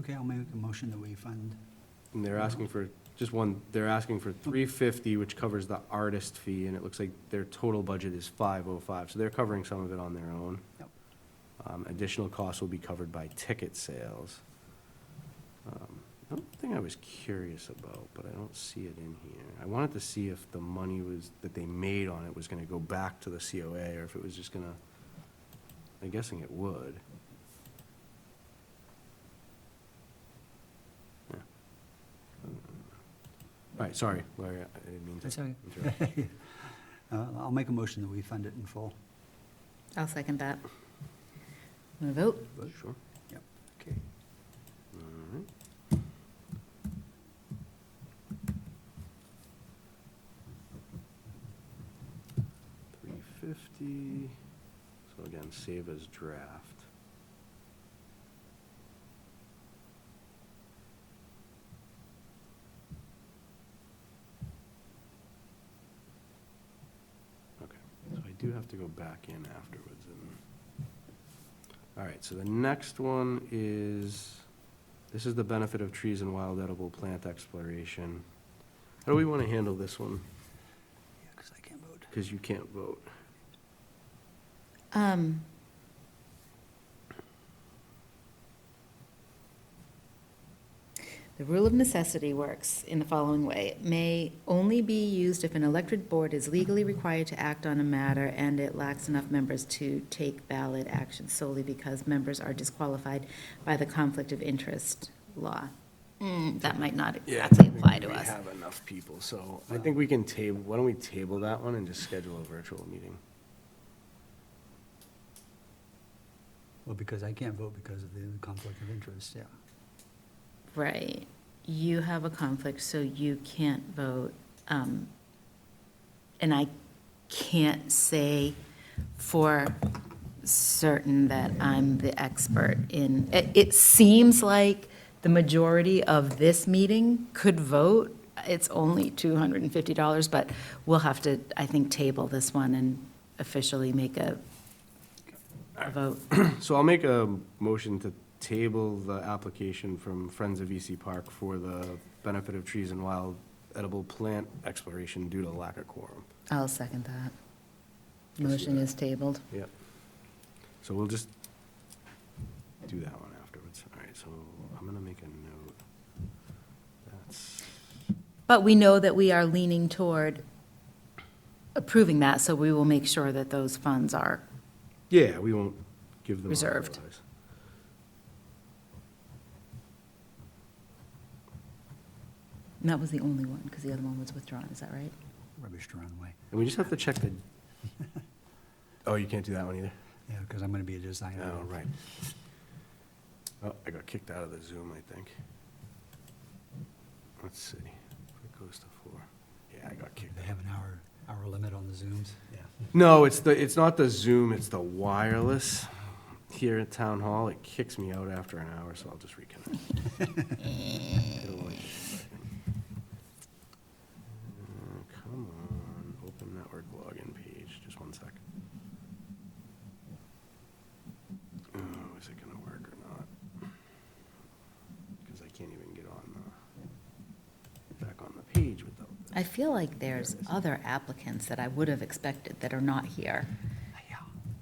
[SPEAKER 4] Okay, I'll make a motion that we fund,
[SPEAKER 3] And they're asking for, just one, they're asking for $350, which covers the artist fee, and it looks like their total budget is $505, so they're covering some of it on their own.
[SPEAKER 4] Yep.
[SPEAKER 3] Additional costs will be covered by ticket sales. One thing I was curious about, but I don't see it in here. I wanted to see if the money was, that they made on it was gonna go back to the COA, or if it was just gonna, I'm guessing it would. Yeah. All right, sorry, Larry, I didn't mean to
[SPEAKER 4] That's okay.
[SPEAKER 3] interrupt.
[SPEAKER 4] I'll make a motion that we fund it in full.
[SPEAKER 2] I'll second that. Want to vote?
[SPEAKER 3] Sure.
[SPEAKER 4] Yep, okay.
[SPEAKER 3] All right. $350, so again, save as draft. Okay, so I do have to go back in afterwards and, all right, so the next one is, this is the benefit of trees and wild edible plant exploration. How do we want to handle this one?
[SPEAKER 4] Yeah, because I can't vote.
[SPEAKER 3] Because you can't vote.
[SPEAKER 2] The rule of necessity works in the following way. It may only be used if an elected board is legally required to act on a matter and it lacks enough members to take valid action solely because members are disqualified by the conflict of interest law. That might not exactly apply to
[SPEAKER 3] We
[SPEAKER 2] us.
[SPEAKER 3] have enough people, so I think we can table, why don't we table that one and just schedule a virtual meeting?
[SPEAKER 4] Well, because I can't vote because of the conflict of interest, yeah.
[SPEAKER 2] Right. You have a conflict, so you can't vote. And I can't say for certain that I'm the expert in, it seems like the majority of this meeting could vote. It's only $250, but we'll have to, I think, table this one and officially make a vote.
[SPEAKER 3] So I'll make a motion to table the application from Friends of EC Park for the benefit of trees and wild edible plant exploration due to lack of quorum.
[SPEAKER 2] I'll second that.
[SPEAKER 3] Let's do
[SPEAKER 2] Motion
[SPEAKER 3] that.
[SPEAKER 2] is tabled.
[SPEAKER 3] Yep. So we'll just do that one afterwards. All right, so I'm gonna make a note. That's,
[SPEAKER 2] But we know that we are leaning toward approving that, so we will make sure that those funds are,
[SPEAKER 3] yeah, we won't give them. up
[SPEAKER 2] Reserved.
[SPEAKER 3] otherwise.
[SPEAKER 2] and that was the only one, because the other one was withdrawn, is that right?
[SPEAKER 4] Rubbish to run away.
[SPEAKER 3] And we just have to check the, oh, you can't do that one either?
[SPEAKER 4] Yeah, because I'm gonna be a designer.
[SPEAKER 3] Oh, right. Oh, I got kicked out of the Zoom, I think. Let's see. If it goes to 4. Yeah, I got kicked
[SPEAKER 4] They
[SPEAKER 3] out.
[SPEAKER 4] have an hour limit on the Zooms? Yeah.
[SPEAKER 3] No, it's not the Zoom, it's the wireless here at Town Hall. It kicks me out after an hour, so I'll just reconnect. It'll only take a second. Come on, open network login page, just one second. Oh, is it gonna work or not? Because I can't even get on back on the page without this.
[SPEAKER 2] I feel like there's other applicants that I would have expected that are not here.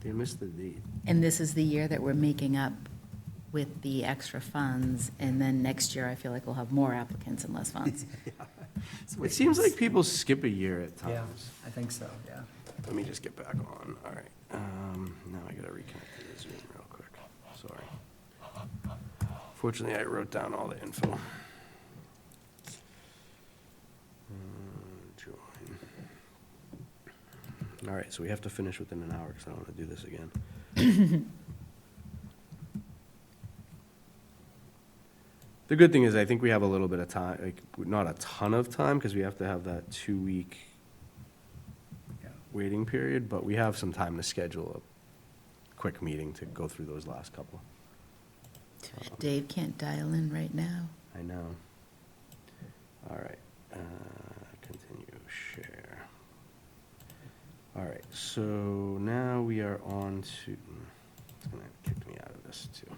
[SPEAKER 3] They missed the date.
[SPEAKER 2] And this is the year that we're making up with the extra funds, and then next year, I feel like we'll have more applicants and less funds.
[SPEAKER 3] It seems like people skip a year at
[SPEAKER 4] Yeah,
[SPEAKER 3] times.
[SPEAKER 4] I think so, yeah.
[SPEAKER 3] Let me just get back on. All right. Now I gotta reconnect to the Zoom real quick. Sorry. Fortunately, I wrote down all the info. Join. All right, so we have to finish within an hour because I don't want to do this again. The good thing is I think we have a little bit of time, like, not a ton of time because we have to have that 2-week
[SPEAKER 4] Yeah.
[SPEAKER 3] waiting period, but we have some time to schedule a quick meeting to go through those last couple.
[SPEAKER 2] Dave can't dial in right now.
[SPEAKER 3] I know. All right, continue, share. All right, so now we are on to, it's gonna kick me out of this too.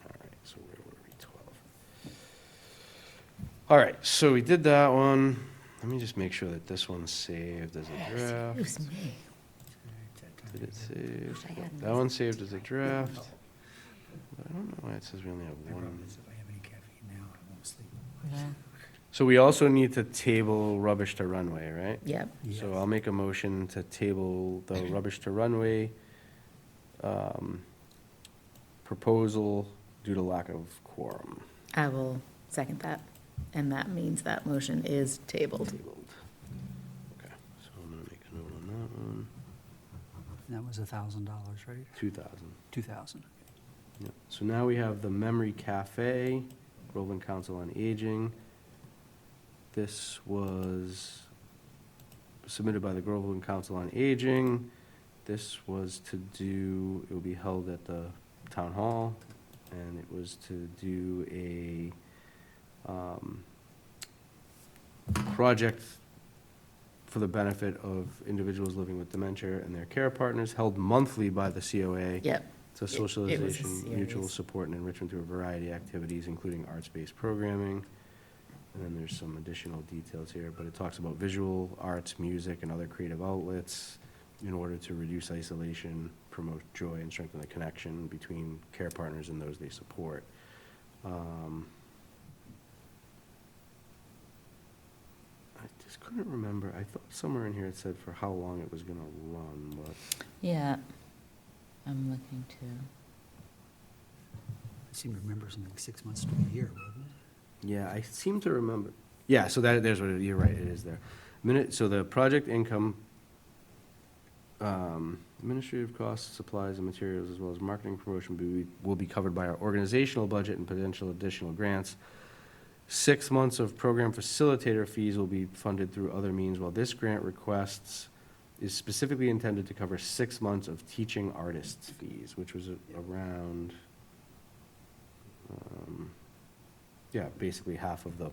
[SPEAKER 3] All right, so where were we, 12? All right, so we did that one. Let me just make sure that this one's saved as a draft.
[SPEAKER 2] Excuse me.
[SPEAKER 3] Did it save?
[SPEAKER 2] Wish I hadn't
[SPEAKER 3] That one's saved as a draft. But I don't know why it says we only have
[SPEAKER 4] My
[SPEAKER 3] one.
[SPEAKER 4] problem is if I have any caffeine now, I won't sleep.
[SPEAKER 3] So we also need to table rubbish to runway, right?
[SPEAKER 2] Yep.
[SPEAKER 3] So I'll make a motion to table the rubbish to runway proposal due to lack of quorum.
[SPEAKER 2] I will second that, and that means that motion is tabled.
[SPEAKER 3] Tabled. Okay, so I'm gonna make a note on that one.
[SPEAKER 4] That was $1,000, right?
[SPEAKER 3] 2,000.
[SPEAKER 4] 2,000.
[SPEAKER 3] Yep. So now we have the Memory Cafe, Groveland Council on Aging. This was submitted by the Groveland Council on Aging. This was to do, it will be held at the town hall, and it was to do a project for the benefit of individuals living with dementia and their care partners, held monthly by the COA.
[SPEAKER 2] Yep.
[SPEAKER 3] It's a
[SPEAKER 2] It was a
[SPEAKER 3] socialization, mutual
[SPEAKER 2] series.
[SPEAKER 3] support, and enrichment through a variety of activities, including arts-based programming. And then there's some additional details here, but it talks about visual arts, music, and other creative outlets in order to reduce isolation, promote joy, and strengthen the connection between care partners and those they support. I just couldn't remember, I thought somewhere in here it said for how long it was gonna run, but
[SPEAKER 2] Yeah. I'm looking too.
[SPEAKER 4] I seem to remember something like 6 months to a year, wasn't it?
[SPEAKER 3] yeah, I seem to remember. Yeah, so there's what, you're right, it is there. So the project income, administrative costs, supplies and materials, as well as marketing promotion will be covered by our organizational budget and potential additional grants. 6 months of program facilitator fees will be funded through other means, while this grant requests is specifically intended to cover 6 months of teaching artists' fees, which was around, basically half of the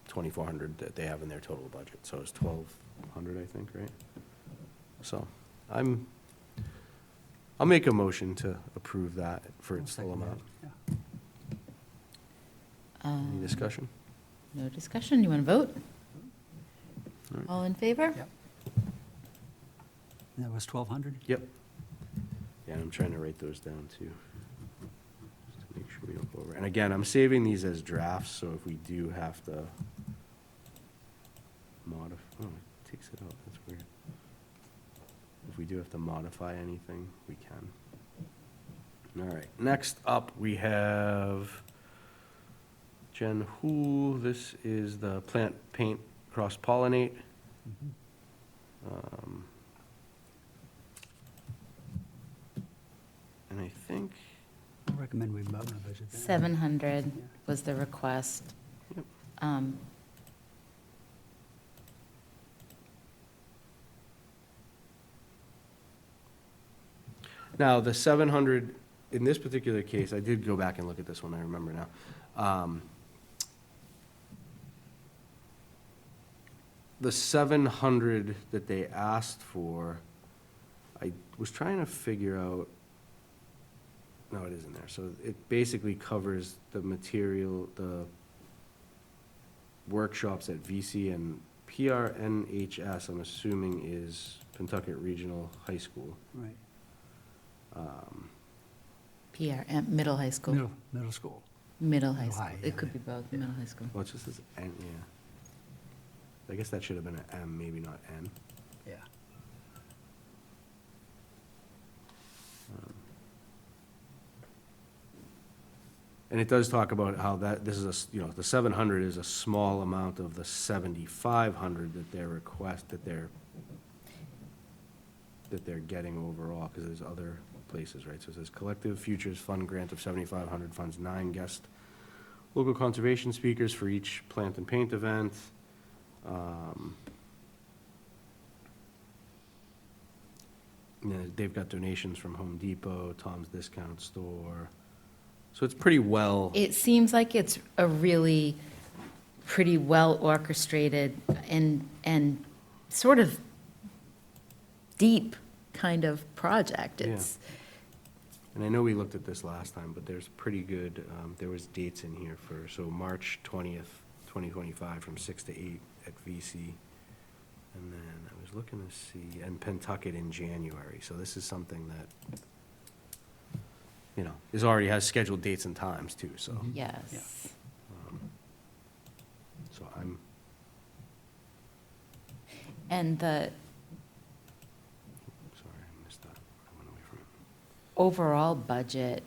[SPEAKER 3] 2,400 that they have in their total budget. So it's 1,200, I think, right? So I'll make a motion to approve that for its full amount. Any discussion?
[SPEAKER 2] No discussion, you want to vote?
[SPEAKER 3] All right.
[SPEAKER 2] All in favor?
[SPEAKER 4] Yep. And that was 1,200?
[SPEAKER 3] Yep. Yeah, I'm trying to write those down too, just to make sure we don't go over. And again, I'm saving these as drafts, so if we do have to modify, oh, it takes it out, that's weird. If we do have to modify anything, we can. All right, next up, we have Jen Hu. This is the plant paint cross-pollinate. And I think,
[SPEAKER 4] I recommend we vote on the budget. then.
[SPEAKER 2] 700
[SPEAKER 4] Yeah.
[SPEAKER 2] was the request.
[SPEAKER 3] Yep. Now, the 700, in this particular case, I did go back and look at this one, I remember now. The 700 that they asked for, I was trying to figure out, no, it isn't there. So it basically covers the material, the workshops at VC and PRNHS, I'm assuming is Pentucket Regional High School.
[SPEAKER 4] Right,
[SPEAKER 2] Middle high school.
[SPEAKER 4] middle school.
[SPEAKER 2] Middle high
[SPEAKER 4] Middle
[SPEAKER 2] school.
[SPEAKER 4] high,
[SPEAKER 2] It
[SPEAKER 4] yeah.
[SPEAKER 2] could be both, middle high school.
[SPEAKER 3] Well, it just says N, yeah. I guess that should have been an M, maybe not N.
[SPEAKER 4] Yeah.
[SPEAKER 3] And it does talk about how that, this is the 700 is a small amount of the 7,500 that they're getting overall, because there's other places, right? So it says Collective Futures Fund grant of 7,500 funds 9 guest local conservation speakers for each plant and paint event. They've got donations from Home Depot, Tom's Discount Store. So it's pretty well.
[SPEAKER 2] It seems like it's a really pretty well orchestrated and sort of deep kind of project.
[SPEAKER 3] Yeah.
[SPEAKER 2] It's,
[SPEAKER 3] And I know we looked at this last time, but there's pretty good, there was dates in here so March 20th, 2025, from 6 to 8 at VC. And then I was looking to see, and Pentucket in January. So this is something that, already has scheduled dates and times too, so.
[SPEAKER 2] yes.
[SPEAKER 3] So I'm,
[SPEAKER 2] And the
[SPEAKER 3] sorry, I missed that. I went away from it.
[SPEAKER 2] overall budget,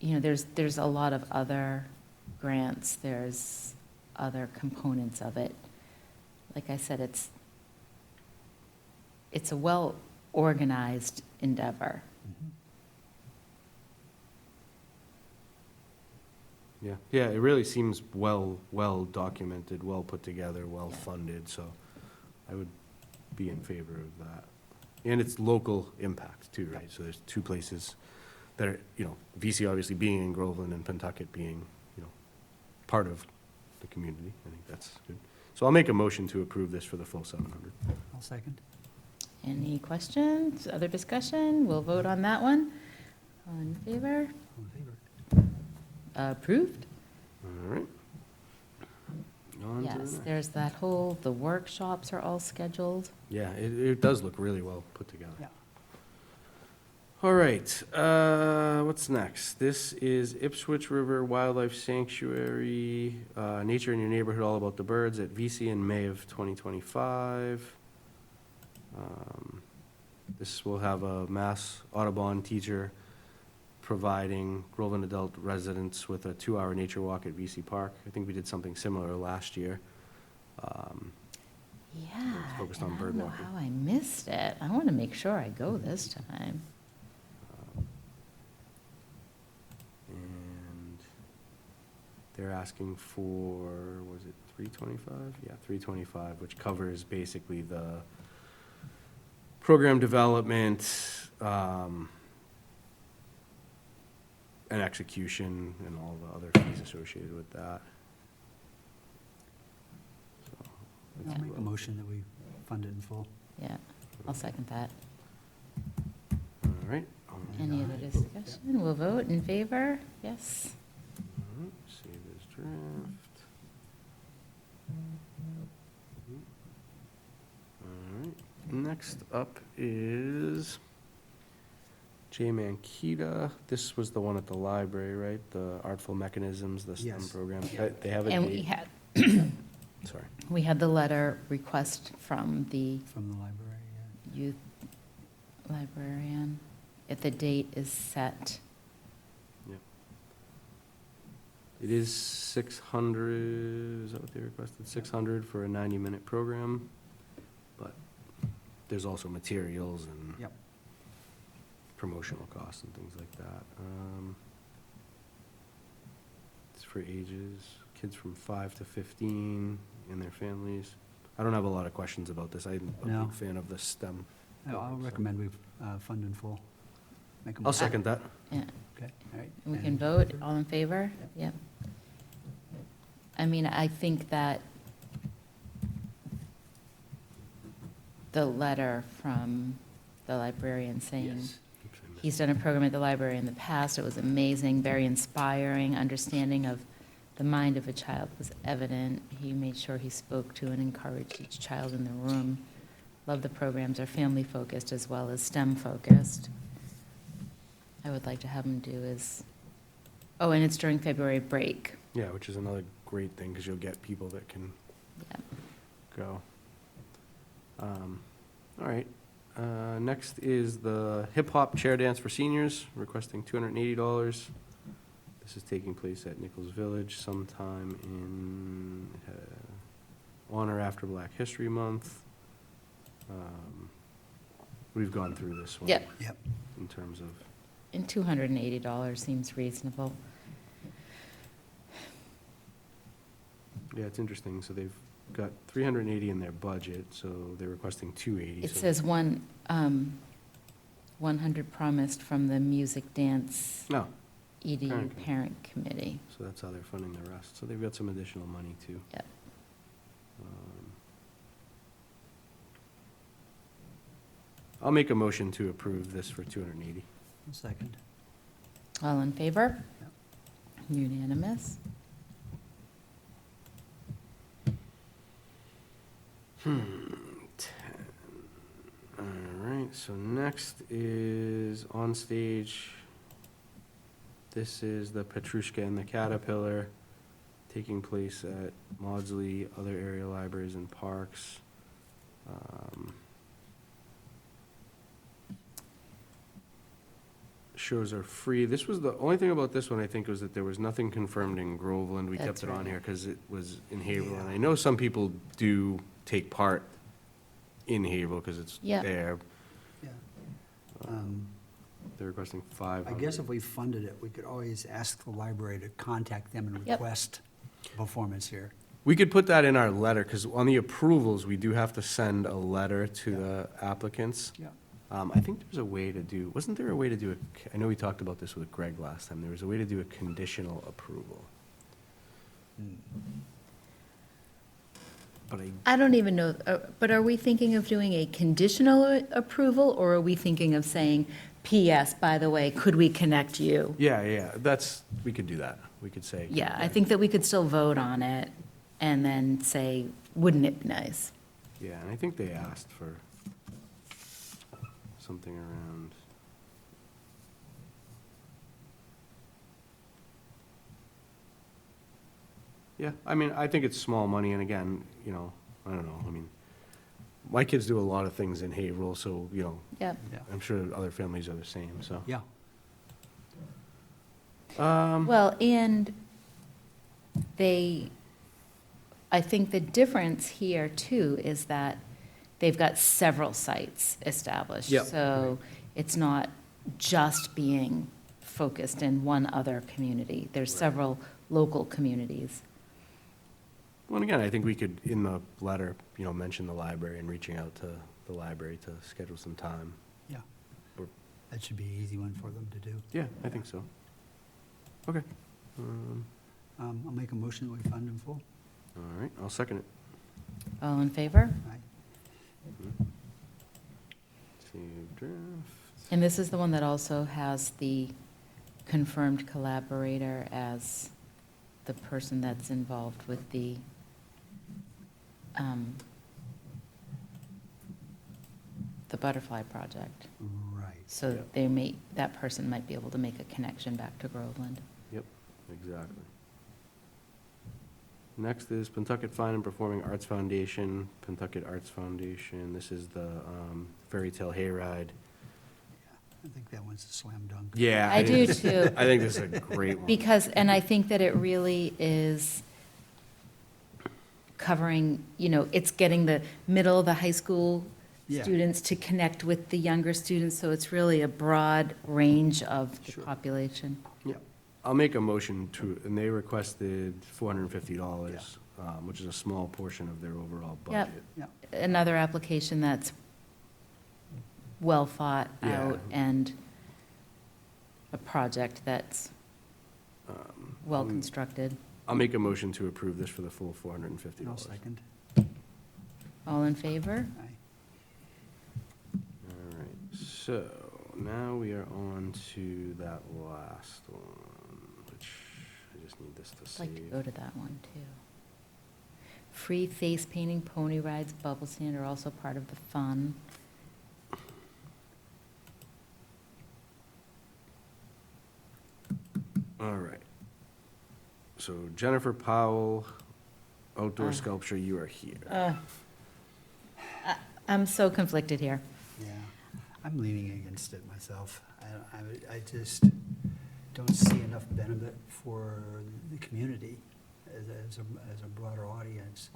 [SPEAKER 2] there's a lot of other grants, there's other components of it. Like I said, it's a well-organized endeavor.
[SPEAKER 3] Yeah, it really seems well documented, well put together, well funded, so I would be in favor of that. And it's local impact too, right? So there's 2 places that are, VC obviously being in Groveland and Pentucket being, part of the community. I think that's good. So I'll make a motion to approve this for the full 700.
[SPEAKER 4] I'll second.
[SPEAKER 2] Any questions, other discussion? We'll vote on that one. All in favor?
[SPEAKER 4] All in favor?
[SPEAKER 2] Approved?
[SPEAKER 3] All right. On to the
[SPEAKER 2] Yes,
[SPEAKER 3] next.
[SPEAKER 2] there's the workshops are all scheduled.
[SPEAKER 3] Yeah, it does look really well put together.
[SPEAKER 4] Yeah.
[SPEAKER 3] All right, what's next? This is Ipswich River Wildlife Sanctuary, Nature in Your Neighborhood, All About the Birds at VC in May of 2025. This will have a Mass Audubon teacher providing Groveland adult residents with a 2-hour nature walk at VC Park. I think we did something similar last year.
[SPEAKER 2] Yeah.
[SPEAKER 3] focused
[SPEAKER 2] and
[SPEAKER 3] on
[SPEAKER 2] I
[SPEAKER 3] bird
[SPEAKER 2] don't know
[SPEAKER 3] walking.
[SPEAKER 2] how I missed it. I want to make sure I go this time.
[SPEAKER 3] And They're asking for, was it 325? Yeah, 325, which covers basically the program development, and execution and all the other fees associated with that. So, that's
[SPEAKER 4] I'll make a
[SPEAKER 3] what-
[SPEAKER 4] motion that we fund it in full.
[SPEAKER 2] Yeah, I'll second that.
[SPEAKER 3] All right.
[SPEAKER 2] Any other discussion? We'll vote in favor? Yes.
[SPEAKER 3] All right, save as draft. All right, next up is Jay Mankita. This was the one at the library, right? The Artful Mechanisms, the STEM
[SPEAKER 4] Yes.
[SPEAKER 3] program.
[SPEAKER 4] Yeah.
[SPEAKER 3] They have a
[SPEAKER 2] And we
[SPEAKER 3] date.
[SPEAKER 2] had,
[SPEAKER 3] Sorry.
[SPEAKER 2] we had the letter request from the
[SPEAKER 4] From the library, yeah.
[SPEAKER 2] youth librarian. If the date is set,
[SPEAKER 3] It is 600, is that what they requested? 600 for a 90-minute program, but there's also materials and
[SPEAKER 4] Yep.
[SPEAKER 3] promotional costs and things like that. It's for ages, kids from 5 to 15 and their families. I don't have a lot of questions about this. I'm a
[SPEAKER 4] No.
[SPEAKER 3] big fan of the STEM.
[SPEAKER 4] I'll recommend we fund in full. Make a
[SPEAKER 3] I'll
[SPEAKER 4] motion.
[SPEAKER 3] second that.
[SPEAKER 2] yeah,
[SPEAKER 4] Okay, all right.
[SPEAKER 2] we can
[SPEAKER 4] And-
[SPEAKER 2] vote, all in favor? Yep. I mean, I think that the letter from the librarian saying
[SPEAKER 4] Yes.
[SPEAKER 3] Oops, I missed
[SPEAKER 2] he's done a program at the library in the past, it was amazing, very inspiring, understanding of the mind of a child was evident. He made sure he spoke to and encouraged each child in the room. Love the programs are family-focused as well as STEM-focused. I would like to have him do is, oh, and it's during February break.
[SPEAKER 3] Yeah, which is another great thing, because you'll get people that can
[SPEAKER 2] Yeah.
[SPEAKER 3] go. All right, next is the hip hop chair dance for seniors, requesting $280. This is taking place at Nichols Village sometime in, on or after Black History Month. We've gone through this one.
[SPEAKER 2] Yep.
[SPEAKER 4] Yep.
[SPEAKER 3] In terms of,
[SPEAKER 2] And $280 seems reasonable.
[SPEAKER 3] yeah, it's interesting, so they've got 380 in their budget, so they're requesting 280.
[SPEAKER 2] It
[SPEAKER 3] so-
[SPEAKER 2] says 100 promised from the Music Dance
[SPEAKER 3] No,
[SPEAKER 2] EDU
[SPEAKER 3] Parent committee.
[SPEAKER 2] Parent Committee.
[SPEAKER 3] so that's how they're funding the rest, so they've got some additional money too.
[SPEAKER 2] Yep.
[SPEAKER 3] I'll make a motion to approve this for 280.
[SPEAKER 4] One second.
[SPEAKER 2] All in favor? Unanimous.
[SPEAKER 3] All right, so next is on stage. This is the Petrushka and the Caterpillar, taking place at Maudsley, other area libraries and parks. Shows are free. This was the only thing about this one, I think, was that there was nothing confirmed in Groveland. We kept
[SPEAKER 2] That's
[SPEAKER 3] it on
[SPEAKER 2] right.
[SPEAKER 3] here because it was in Haverhill. And I know some people do take part in Haverhill because it's
[SPEAKER 2] Yeah.
[SPEAKER 3] there.
[SPEAKER 4] Yeah.
[SPEAKER 3] They're requesting 500.
[SPEAKER 4] I guess if we funded it, we could always ask the library to contact them and
[SPEAKER 2] Yep.
[SPEAKER 4] request performance here.
[SPEAKER 3] We could put that in our letter, because on the approvals, we do have to send a letter to the applicants.
[SPEAKER 4] Yeah.
[SPEAKER 3] I think there's a way to do, wasn't there a way to do I know we talked about this with Greg last time, there was a way to do a conditional approval. But
[SPEAKER 2] I don't even know, but are we thinking of doing a conditional approval, or are we thinking of saying, P.S., by the way, could we connect you?
[SPEAKER 3] yeah, we could do that. We could say.
[SPEAKER 2] Yeah, I think that we could still vote on it and then say, wouldn't it be nice?
[SPEAKER 3] Yeah, and I think they asked for something around. Yeah, I mean, I think it's small money, and again, you know, I don't know, I mean, my kids do a lot of things in Haverhill, so, you know,
[SPEAKER 2] Yep.
[SPEAKER 4] Yeah.
[SPEAKER 3] I'm sure other families are the same, so.
[SPEAKER 4] Yeah.
[SPEAKER 2] Well, and I think the difference here too is that they've got several sites established.
[SPEAKER 3] Yep.
[SPEAKER 2] So it's not just being focused in one other community. There's several local communities.
[SPEAKER 3] Well, and again, I think we could, in the letter, mention the library and reaching out to the library to schedule some time.
[SPEAKER 4] Yeah.
[SPEAKER 3] Or-
[SPEAKER 4] That should be an easy one for them to do.
[SPEAKER 3] Yeah, I think so. Okay.
[SPEAKER 4] I'll make a motion that we fund in full.
[SPEAKER 3] All right, I'll second it.
[SPEAKER 2] All in favor?
[SPEAKER 4] Aye.
[SPEAKER 3] Save draft.
[SPEAKER 2] And this is the one that also has the confirmed collaborator as the person that's involved with the butterfly project.
[SPEAKER 4] Right.
[SPEAKER 2] So
[SPEAKER 3] Yeah.
[SPEAKER 2] that person might be able to make a connection back to Groveland.
[SPEAKER 3] Yep, exactly. Next is Pentucket Fine and Performing Arts Foundation, Pentucket Arts Foundation. This is the Fairy Tale Hayride.
[SPEAKER 4] I think that one's a slam dunk.
[SPEAKER 3] Yeah.
[SPEAKER 2] I do
[SPEAKER 3] think-
[SPEAKER 2] too.
[SPEAKER 3] I think this is a great one.
[SPEAKER 2] Because, and I think that it really is covering, it's getting the middle, the high school
[SPEAKER 4] Yeah.
[SPEAKER 2] students to connect with the younger students, so it's really a broad range of the
[SPEAKER 3] Sure.
[SPEAKER 2] population.
[SPEAKER 3] Yeah, I'll make a motion to, and they requested $450, which is a small portion of their overall
[SPEAKER 2] Yep.
[SPEAKER 3] budget.
[SPEAKER 4] Yeah.
[SPEAKER 2] Another application that's well thought
[SPEAKER 3] Yeah.
[SPEAKER 2] out and a project that's well constructed.
[SPEAKER 3] I'll make a motion to approve this for the full $450.
[SPEAKER 4] I'll second.
[SPEAKER 2] All in favor?
[SPEAKER 4] Aye.
[SPEAKER 3] All right, so now we are on to that last one, which I just need this to
[SPEAKER 2] I'd like to
[SPEAKER 3] save.
[SPEAKER 2] go to that one, too. Free face painting, pony rides, bubble sand are also part of the fun.
[SPEAKER 3] All right. So Jennifer Powell, outdoor
[SPEAKER 2] Ah.
[SPEAKER 3] sculpture, you are here.
[SPEAKER 2] I'm so conflicted here.
[SPEAKER 4] Yeah, I'm leaning against it myself. I just don't see enough benefit for the community as a broader audience.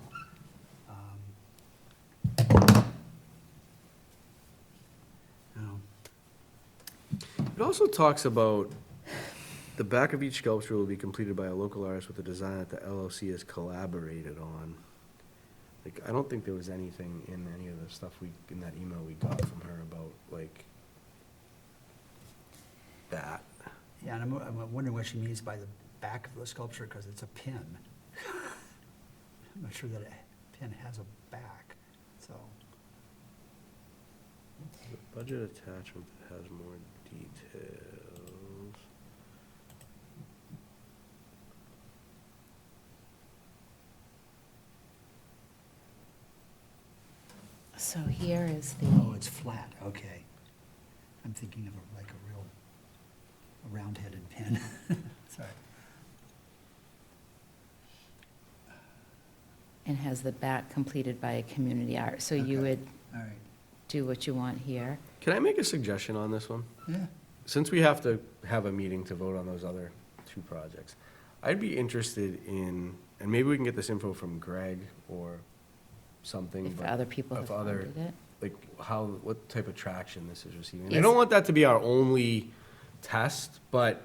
[SPEAKER 4] You know,
[SPEAKER 3] It also talks about the back of each sculpture will be completed by a local artist with a design that the LOC has collaborated on. Like, I don't think there was anything in any of the stuff in that email we got from her about, like, that.
[SPEAKER 4] Yeah, and I'm wondering what she means by the back of the sculpture, because it's a pin. I'm not sure that a pin has a back, so.
[SPEAKER 3] The budget attachment that has more details.
[SPEAKER 2] So here is
[SPEAKER 4] Oh,
[SPEAKER 2] the,
[SPEAKER 4] it's flat, okay. I'm thinking of like a real, a round-headed pin. Sorry.
[SPEAKER 2] and has the back completed by a community art. So you
[SPEAKER 4] Okay.
[SPEAKER 2] would
[SPEAKER 4] All right,
[SPEAKER 2] do what you want here.
[SPEAKER 3] Can I make a suggestion on this one?
[SPEAKER 4] yeah,
[SPEAKER 3] Since we have to have a meeting to vote on those other two projects, I'd be interested in, and maybe we can get this info from Greg or something.
[SPEAKER 2] If
[SPEAKER 3] but
[SPEAKER 2] other people have
[SPEAKER 3] of other-
[SPEAKER 2] funded it.
[SPEAKER 3] Like what type of traction this is receiving. I
[SPEAKER 2] Is-
[SPEAKER 3] don't want that to be our only test, but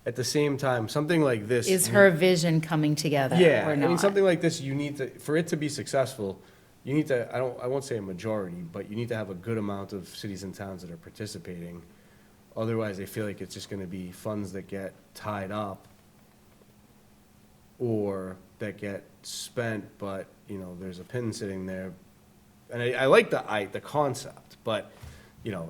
[SPEAKER 3] at the same time, something like this.
[SPEAKER 2] Is her vision coming together
[SPEAKER 3] Yeah,
[SPEAKER 2] or
[SPEAKER 3] I mean,
[SPEAKER 2] not?
[SPEAKER 3] something like this, you need to, for it to be successful, you need to, I won't say a majority, but you need to have a good amount of cities and towns that are participating. Otherwise, I feel like it's just gonna be funds that get tied up or that get spent, but, there's a pin sitting there. And I like the concept, but,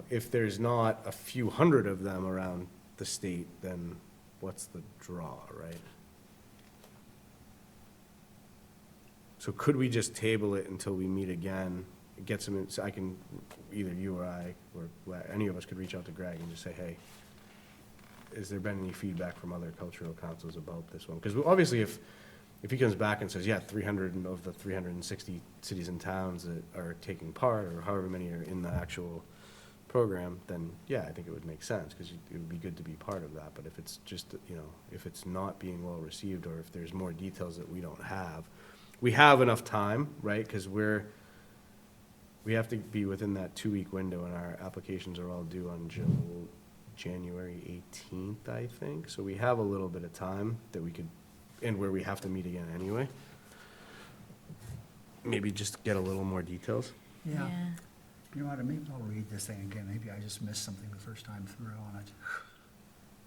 [SPEAKER 3] if there's not a few hundred of them around the state, then what's the draw, right? So could we just table it until we meet again, get some, so I can, either you or I, or any of us could reach out to Greg and just say, hey, has there been any feedback from other cultural councils about this one? Because obviously, if he comes back and says, yeah, 300 of the 360 cities and towns that are taking part, or however many are in the actual program, then, yeah, I think it would make sense, because it would be good to be part of that. But if it's just, if it's not being well received, or if there's more details that we don't have, we have enough time, right? Because we have to be within that 2-week window, and our applications are all due on January 18th, I think. So we have a little bit of time that we could and where we have to meet again anyway. Maybe just get a little more details.
[SPEAKER 4] Yeah. You know what, maybe I'll read this thing again. Maybe I just missed something the first time through on it.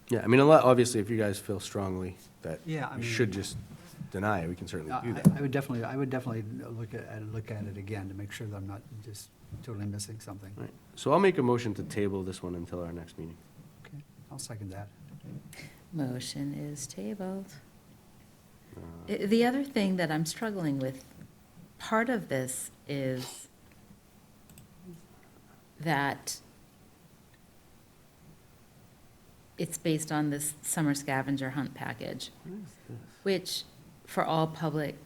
[SPEAKER 3] Yeah, I mean, obviously, if you guys feel strongly that
[SPEAKER 4] Yeah, I
[SPEAKER 3] we
[SPEAKER 4] mean-
[SPEAKER 3] should just deny it, we can certainly do that.
[SPEAKER 4] I would definitely look at it again to make sure that I'm not just totally missing something.
[SPEAKER 3] Right. So I'll make a motion to table this one until our next meeting.
[SPEAKER 4] Okay, I'll second that.
[SPEAKER 2] Motion is tabled.
[SPEAKER 3] Uh,
[SPEAKER 2] The other thing that I'm struggling with, part of this is that it's based on this summer scavenger hunt package,
[SPEAKER 3] What is this?
[SPEAKER 2] which, for all public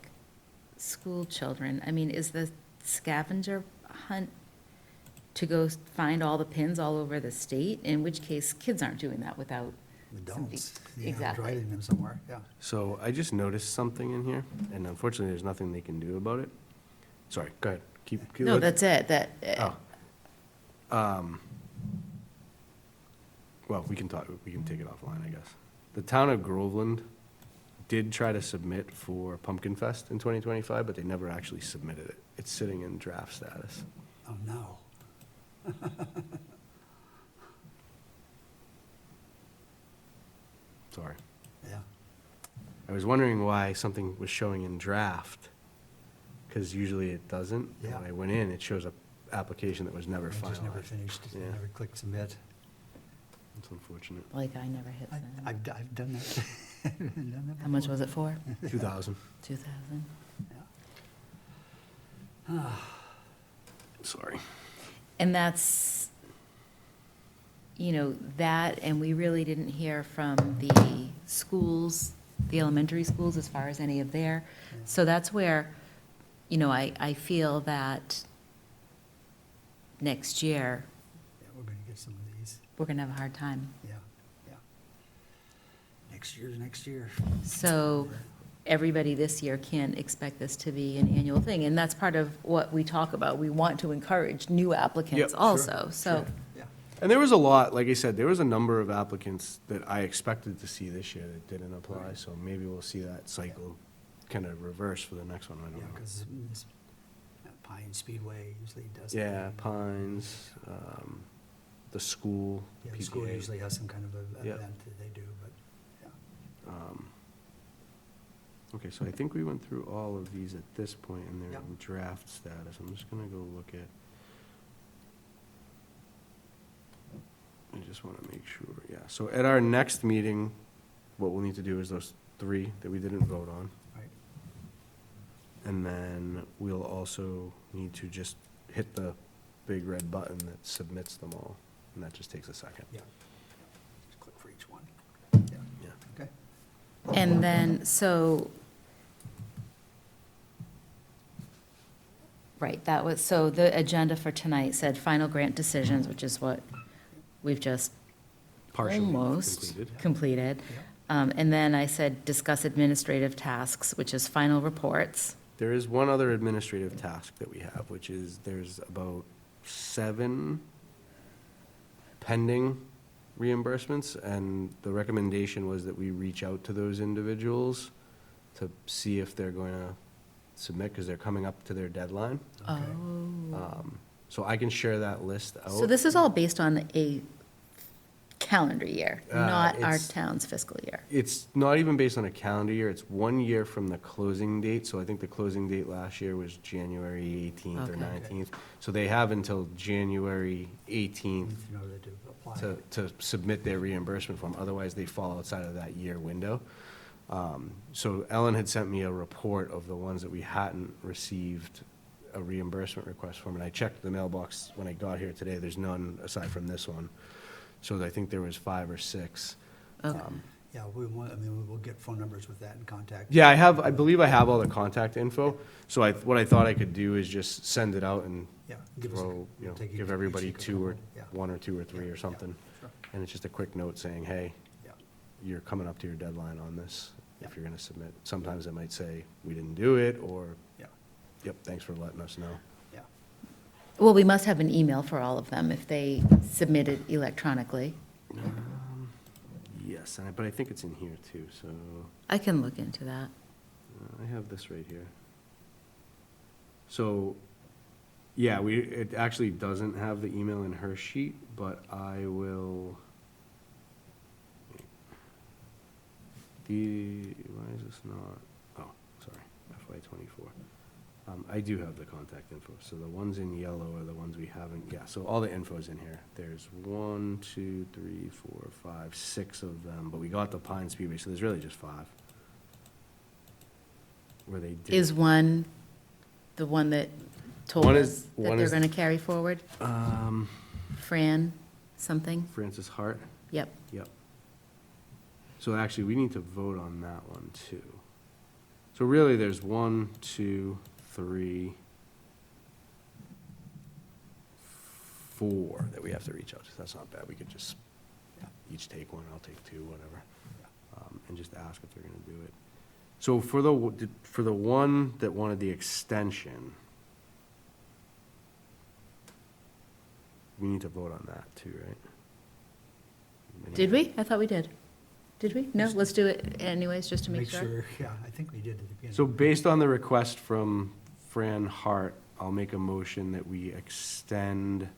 [SPEAKER 2] school children, I mean, is the scavenger hunt to go find all the pins all over the state? In which case, kids aren't doing that without
[SPEAKER 4] Adults,
[SPEAKER 2] Exactly.
[SPEAKER 4] driving them somewhere, yeah.
[SPEAKER 3] So I just noticed something in here, and unfortunately, there's nothing they can do about it. Sorry, go ahead. Keep.
[SPEAKER 2] No, that's it, that,
[SPEAKER 3] Oh. Well, we can take it offline, I guess. The town of Groveland did try to submit for Pumpkin Fest in 2025, but they never actually submitted it. It's sitting in draft status.
[SPEAKER 4] Oh, no.
[SPEAKER 3] Sorry.
[SPEAKER 4] Yeah.
[SPEAKER 3] I was wondering why something was showing in draft, because usually it doesn't. And
[SPEAKER 4] Yeah.
[SPEAKER 3] When I went in, it shows a application that was never
[SPEAKER 4] I just never
[SPEAKER 3] finalized.
[SPEAKER 4] finished,
[SPEAKER 3] Yeah.
[SPEAKER 4] never clicked submit.
[SPEAKER 3] It's unfortunate.
[SPEAKER 2] like, I never hit send.
[SPEAKER 4] I've done that. Done that
[SPEAKER 2] How much
[SPEAKER 4] before.
[SPEAKER 2] was it for?
[SPEAKER 3] 2,000.
[SPEAKER 2] 2,000?
[SPEAKER 4] Yeah.
[SPEAKER 3] Sorry.
[SPEAKER 2] And that's, you know, that, and we really didn't hear from the schools, the elementary schools, as far as any of their. So that's where, you know, I feel that next year,
[SPEAKER 4] Yeah, we're gonna get some of these,
[SPEAKER 2] we're gonna have a hard time.
[SPEAKER 4] yeah. Next year.
[SPEAKER 2] So everybody this year can expect this to be an annual thing, and that's part of what we talk about. We want to encourage new applicants
[SPEAKER 3] Yep, sure,
[SPEAKER 2] also, so.
[SPEAKER 4] Sure, yeah.
[SPEAKER 3] And there was a lot, like I said, there was a number of applicants that I expected to see this year that didn't apply, so maybe we'll see that cycle kind of reverse for the next one, I don't
[SPEAKER 4] Yeah,
[SPEAKER 3] know.
[SPEAKER 4] because Pine Speedway usually does.
[SPEAKER 3] Yeah,
[SPEAKER 4] that.
[SPEAKER 3] Pines, the school,
[SPEAKER 4] Yeah, the school
[SPEAKER 3] PTA.
[SPEAKER 4] usually has some kind of a
[SPEAKER 3] Yep.
[SPEAKER 4] event that they do, but, yeah.
[SPEAKER 3] Okay, so I think we went through all of these at this point, and they're
[SPEAKER 4] Yep.
[SPEAKER 3] in draft status. I'm just gonna go look at. I just wanna make sure, yeah. So at our next meeting, what we'll need to do is those 3 that we didn't vote on.
[SPEAKER 4] Right.
[SPEAKER 3] And then we'll also need to just hit the big red button that submits them all, and that just takes a second.
[SPEAKER 4] Yeah. Just click for each one. Yeah,
[SPEAKER 3] Yeah.
[SPEAKER 4] okay.
[SPEAKER 2] And then, so, right, that was, so the agenda for tonight said final grant decisions, which is what we've just
[SPEAKER 3] Partially
[SPEAKER 2] almost
[SPEAKER 3] completed.
[SPEAKER 2] completed. And then I said discuss administrative tasks, which is final reports.
[SPEAKER 3] There is one other administrative task that we have, which is there's about 7 pending reimbursements, and the recommendation was that we reach out to those individuals to see if they're going to submit, because they're coming up to their deadline.
[SPEAKER 4] Okay.
[SPEAKER 2] Oh.
[SPEAKER 3] So I can share that list out.
[SPEAKER 2] So this is all based on a calendar year, not our
[SPEAKER 3] it's-
[SPEAKER 2] town's fiscal year.
[SPEAKER 3] It's not even based on a calendar year, it's 1 year from the closing date, so I think the closing date last year was January 18th or
[SPEAKER 2] Okay.
[SPEAKER 3] 19th. So they have until January 18th
[SPEAKER 4] In order to apply.
[SPEAKER 3] to submit their reimbursement form, otherwise they fall outside of that year window. So Ellen had sent me a report of the ones that we hadn't received a reimbursement request from, and I checked the mailbox when I got here today, there's none aside from this one. So I think there was 5 or 6.
[SPEAKER 2] Okay.
[SPEAKER 4] Yeah, we'll get phone numbers with that and contact.
[SPEAKER 3] Yeah, I believe I have all the contact info, so what I thought I could do is just send it out and
[SPEAKER 4] Yeah. give us a-
[SPEAKER 3] throw,
[SPEAKER 4] take
[SPEAKER 3] give
[SPEAKER 4] each
[SPEAKER 3] everybody
[SPEAKER 4] week a
[SPEAKER 3] 2 or,
[SPEAKER 4] couple, yeah.
[SPEAKER 3] 1 or 2 or 3
[SPEAKER 4] Yeah,
[SPEAKER 3] or something.
[SPEAKER 4] Sure.
[SPEAKER 3] And it's just a quick note saying, hey,
[SPEAKER 4] Yeah.
[SPEAKER 3] you're coming up to your deadline on this, if
[SPEAKER 4] Yeah.
[SPEAKER 3] you're gonna submit. Sometimes it might say, we didn't do it, or,
[SPEAKER 4] Yeah,
[SPEAKER 3] yep, thanks for letting us know.
[SPEAKER 4] yeah.
[SPEAKER 2] Well, we must have an email for all of them if they submitted electronically.
[SPEAKER 3] Yes, Yes, but I think it's in here too, so
[SPEAKER 2] I can look into that.
[SPEAKER 3] I have this right here. So, yeah, it actually doesn't have the email in her sheet, but I will. Why is this not, oh, sorry, FY '24. I do have the contact info, so the ones in yellow are the ones we haven't, yeah, so all the info's in here. There's 1, 2, 3, 4, 5, 6 of them, but we got the Pine Speedway, so there's really just 5. Where they did.
[SPEAKER 2] Is one, the one that told
[SPEAKER 3] One
[SPEAKER 2] us
[SPEAKER 3] is-
[SPEAKER 2] that
[SPEAKER 3] one
[SPEAKER 2] they're
[SPEAKER 3] is-
[SPEAKER 2] going to carry forward? Fran, something?
[SPEAKER 3] Francis Hart,
[SPEAKER 2] Yep.
[SPEAKER 3] yep. So actually, we need to vote on that one too. So really, there's 1, 2, 3, 4 that we have to reach out to. That's not bad. We could just each take one, I'll take 2, whatever. And just ask if they're gonna do it. So for the one that wanted the extension, we need to vote on that too, right?
[SPEAKER 2] Did we? I thought we did. Did we? No, let's do it anyways, just to make sure.
[SPEAKER 4] Yeah, I think we did at the beginning.
[SPEAKER 3] So based on the request from Fran Hart, I'll make a motion that we extend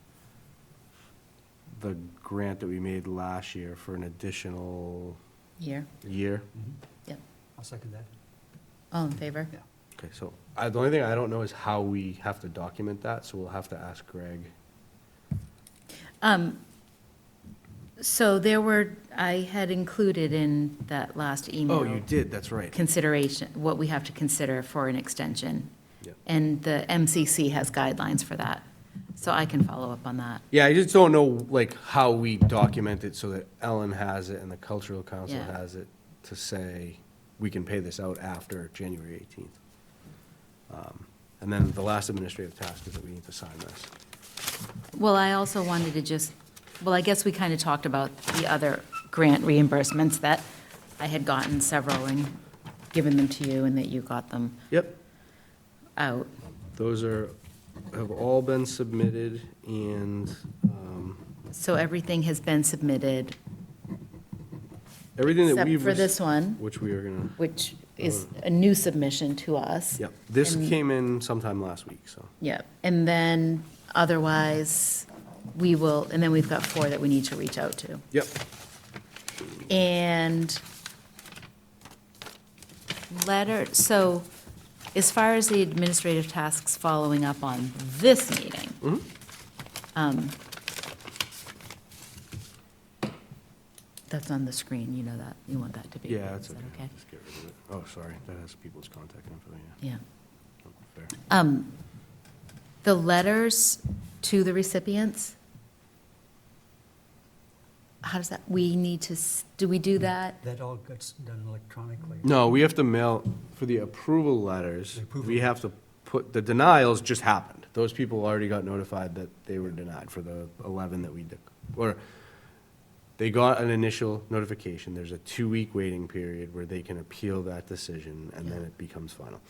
[SPEAKER 3] the grant that we made last year for an additional
[SPEAKER 2] Here.
[SPEAKER 3] year.
[SPEAKER 4] Mhm.
[SPEAKER 2] Yep.
[SPEAKER 4] I'll second that.
[SPEAKER 2] All in favor?
[SPEAKER 4] Yeah.
[SPEAKER 3] Okay, so the only thing I don't know is how we have to document that, so we'll have to ask Greg.
[SPEAKER 2] So there were, I had included in that last email.
[SPEAKER 3] Oh, you did, that's right.
[SPEAKER 2] Consideration, what we have to consider for an extension.
[SPEAKER 3] Yep.
[SPEAKER 2] And the MCC has guidelines for that. So I can follow up on that.
[SPEAKER 3] Yeah, I just don't know, like, how we document it so that Ellen has it and the Cultural Council
[SPEAKER 2] Yeah.
[SPEAKER 3] has it to say, we can pay this out after January 18th. And then the last administrative task is that we need to sign this.
[SPEAKER 2] Well, I also wanted to just, well, I guess we kind of talked about the other grant reimbursements that I had gotten several and given them to you and that you got them
[SPEAKER 3] Yep,
[SPEAKER 2] out.
[SPEAKER 3] those have all been submitted, and
[SPEAKER 2] So everything has been submitted
[SPEAKER 3] everything that
[SPEAKER 2] except
[SPEAKER 3] we've.
[SPEAKER 2] for this one,
[SPEAKER 3] Which we are gonna,
[SPEAKER 2] which is a new submission to us.
[SPEAKER 3] yep, this
[SPEAKER 2] And-
[SPEAKER 3] came in sometime last week, so.
[SPEAKER 2] Yeah, and then otherwise, we will, and then we've got 4 that we need to reach out to.
[SPEAKER 3] Yep,
[SPEAKER 2] And so as far as the administrative tasks following up on this meeting,
[SPEAKER 3] Mhm.
[SPEAKER 2] that's on the screen, you know that, you want that to be.
[SPEAKER 3] yeah, that's
[SPEAKER 2] Is that
[SPEAKER 3] okay. Just get rid of it. Oh, sorry, that has people's contact info,
[SPEAKER 2] Yeah.
[SPEAKER 3] Oh, fair.
[SPEAKER 2] The letters to the recipients, how does that, we need to, do we do that?
[SPEAKER 4] That all gets done electronically.
[SPEAKER 3] No, we have to mail, for the approval letters,
[SPEAKER 4] The approval.
[SPEAKER 3] we have to put, the denials just happened. Those people already got notified that they were denied for the 11 that we did. Or they got an initial notification. There's a 2-week waiting period where they can appeal that decision, and then
[SPEAKER 2] Yeah.
[SPEAKER 3] it becomes final.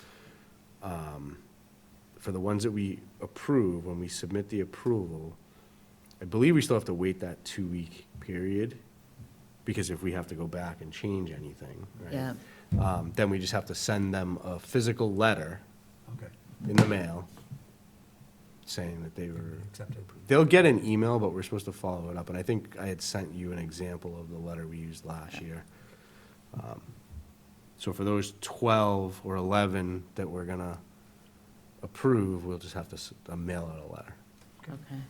[SPEAKER 3] For the ones that we approve, when we submit the approval, I believe we still have to wait that 2-week period, because if we have to go back and change anything, right?
[SPEAKER 2] Yeah.
[SPEAKER 3] Then we just have to send them a physical letter
[SPEAKER 4] Okay,
[SPEAKER 3] in the mail saying that they were,
[SPEAKER 4] accepted.
[SPEAKER 3] they'll get an email, but we're supposed to follow it up. And I think I had sent you an example of the letter we used last year. So for those 12 or 11 that we're gonna approve, we'll just have to mail out a letter.
[SPEAKER 2] Okay.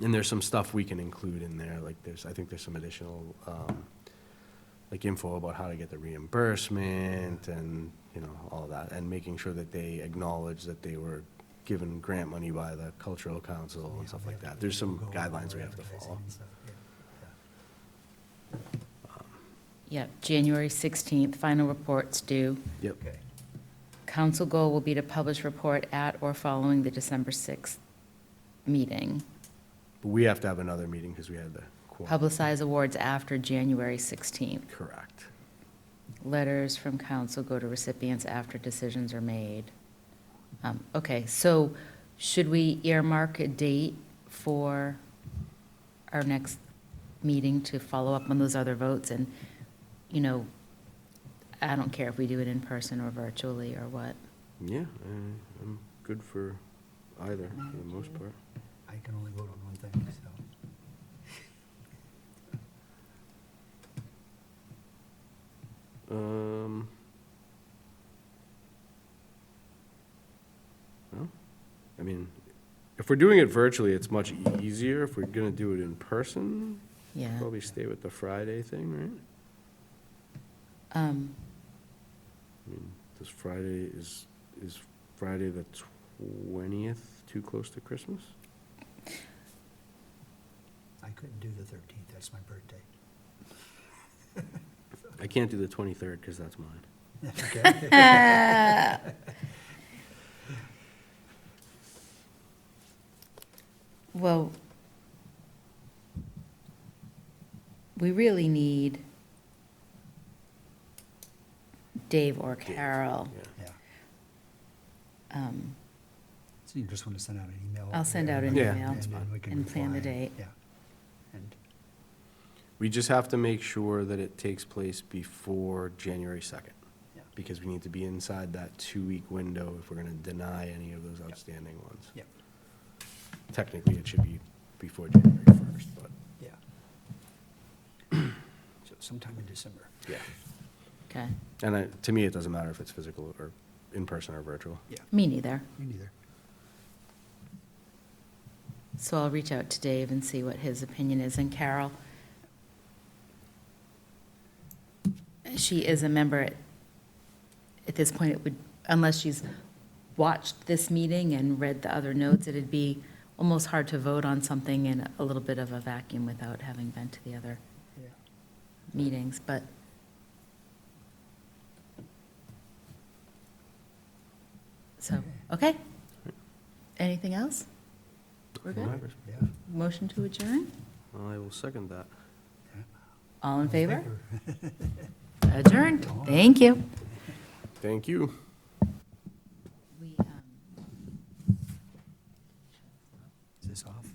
[SPEAKER 3] And there's some stuff we can include in there, like I think there's some additional, like info about how to get the reimbursement and, all of that, and making sure that they acknowledge that they were given grant money by the Cultural Council and stuff like that. There's some guidelines we have to follow.
[SPEAKER 2] Yeah, January 16th, final reports due.
[SPEAKER 3] Yep.
[SPEAKER 4] Okay,
[SPEAKER 2] Council goal will be to publish report at or following the December 6th meeting.
[SPEAKER 3] But we have to have another meeting because we had the quorum.
[SPEAKER 2] Publicize awards after January 16th.
[SPEAKER 3] Correct.
[SPEAKER 2] Letters from council go to recipients after decisions are made. Okay, so should we earmark a date for our next meeting to follow up on those other votes, and, you know, I don't care if we do it in person or virtually or what.
[SPEAKER 3] Yeah, I'm good for either, for the most part.
[SPEAKER 4] I can only vote on one thing, so.
[SPEAKER 3] Well, I mean, if we're doing it virtually, it's much easier. If we're gonna do it in person,
[SPEAKER 2] Yeah.
[SPEAKER 3] probably stay with the Friday thing, right?
[SPEAKER 2] Um,
[SPEAKER 3] I mean, this Friday, is Friday the 20th too close to Christmas?
[SPEAKER 4] I couldn't do the 13th, that's my birthday.
[SPEAKER 3] I can't do the 23rd, because that's mine.
[SPEAKER 4] Okay.
[SPEAKER 2] Well, we really need Dave or Carol.
[SPEAKER 3] Yeah.
[SPEAKER 4] Yeah.
[SPEAKER 2] Um,
[SPEAKER 4] So you just want to send out an email?
[SPEAKER 2] I'll send out an
[SPEAKER 3] Yeah,
[SPEAKER 2] email
[SPEAKER 3] that's fine.
[SPEAKER 4] we can
[SPEAKER 2] and plan the
[SPEAKER 4] reply.
[SPEAKER 2] date.
[SPEAKER 4] Yeah. And,
[SPEAKER 3] We just have to make sure that it takes place before January 2nd,
[SPEAKER 4] yeah,
[SPEAKER 3] because we need to be inside that 2-week window if we're gonna deny any of those outstanding ones.
[SPEAKER 4] yeah,
[SPEAKER 3] Technically, it should be before January 1st, but,
[SPEAKER 4] yeah. So sometime in December.
[SPEAKER 3] yeah.
[SPEAKER 2] Okay,
[SPEAKER 3] And to me, it doesn't matter if it's physical or in person or virtual.
[SPEAKER 4] Yeah,
[SPEAKER 2] me neither.
[SPEAKER 4] me neither.
[SPEAKER 2] So I'll reach out to Dave and see what his opinion is. And Carol, she is a member at this point. It would, unless she's watched this meeting and read the other notes, it'd be almost hard to vote on something in a little bit of a vacuum without having been to the other
[SPEAKER 4] Yeah.
[SPEAKER 2] meetings, but so, okay. Anything else? We're good?
[SPEAKER 4] Yeah.
[SPEAKER 2] Motion to adjourn?
[SPEAKER 3] I will second that.
[SPEAKER 2] All in favor? Adjourned. Thank you.
[SPEAKER 3] Thank you.
[SPEAKER 2] We,
[SPEAKER 4] Is this off?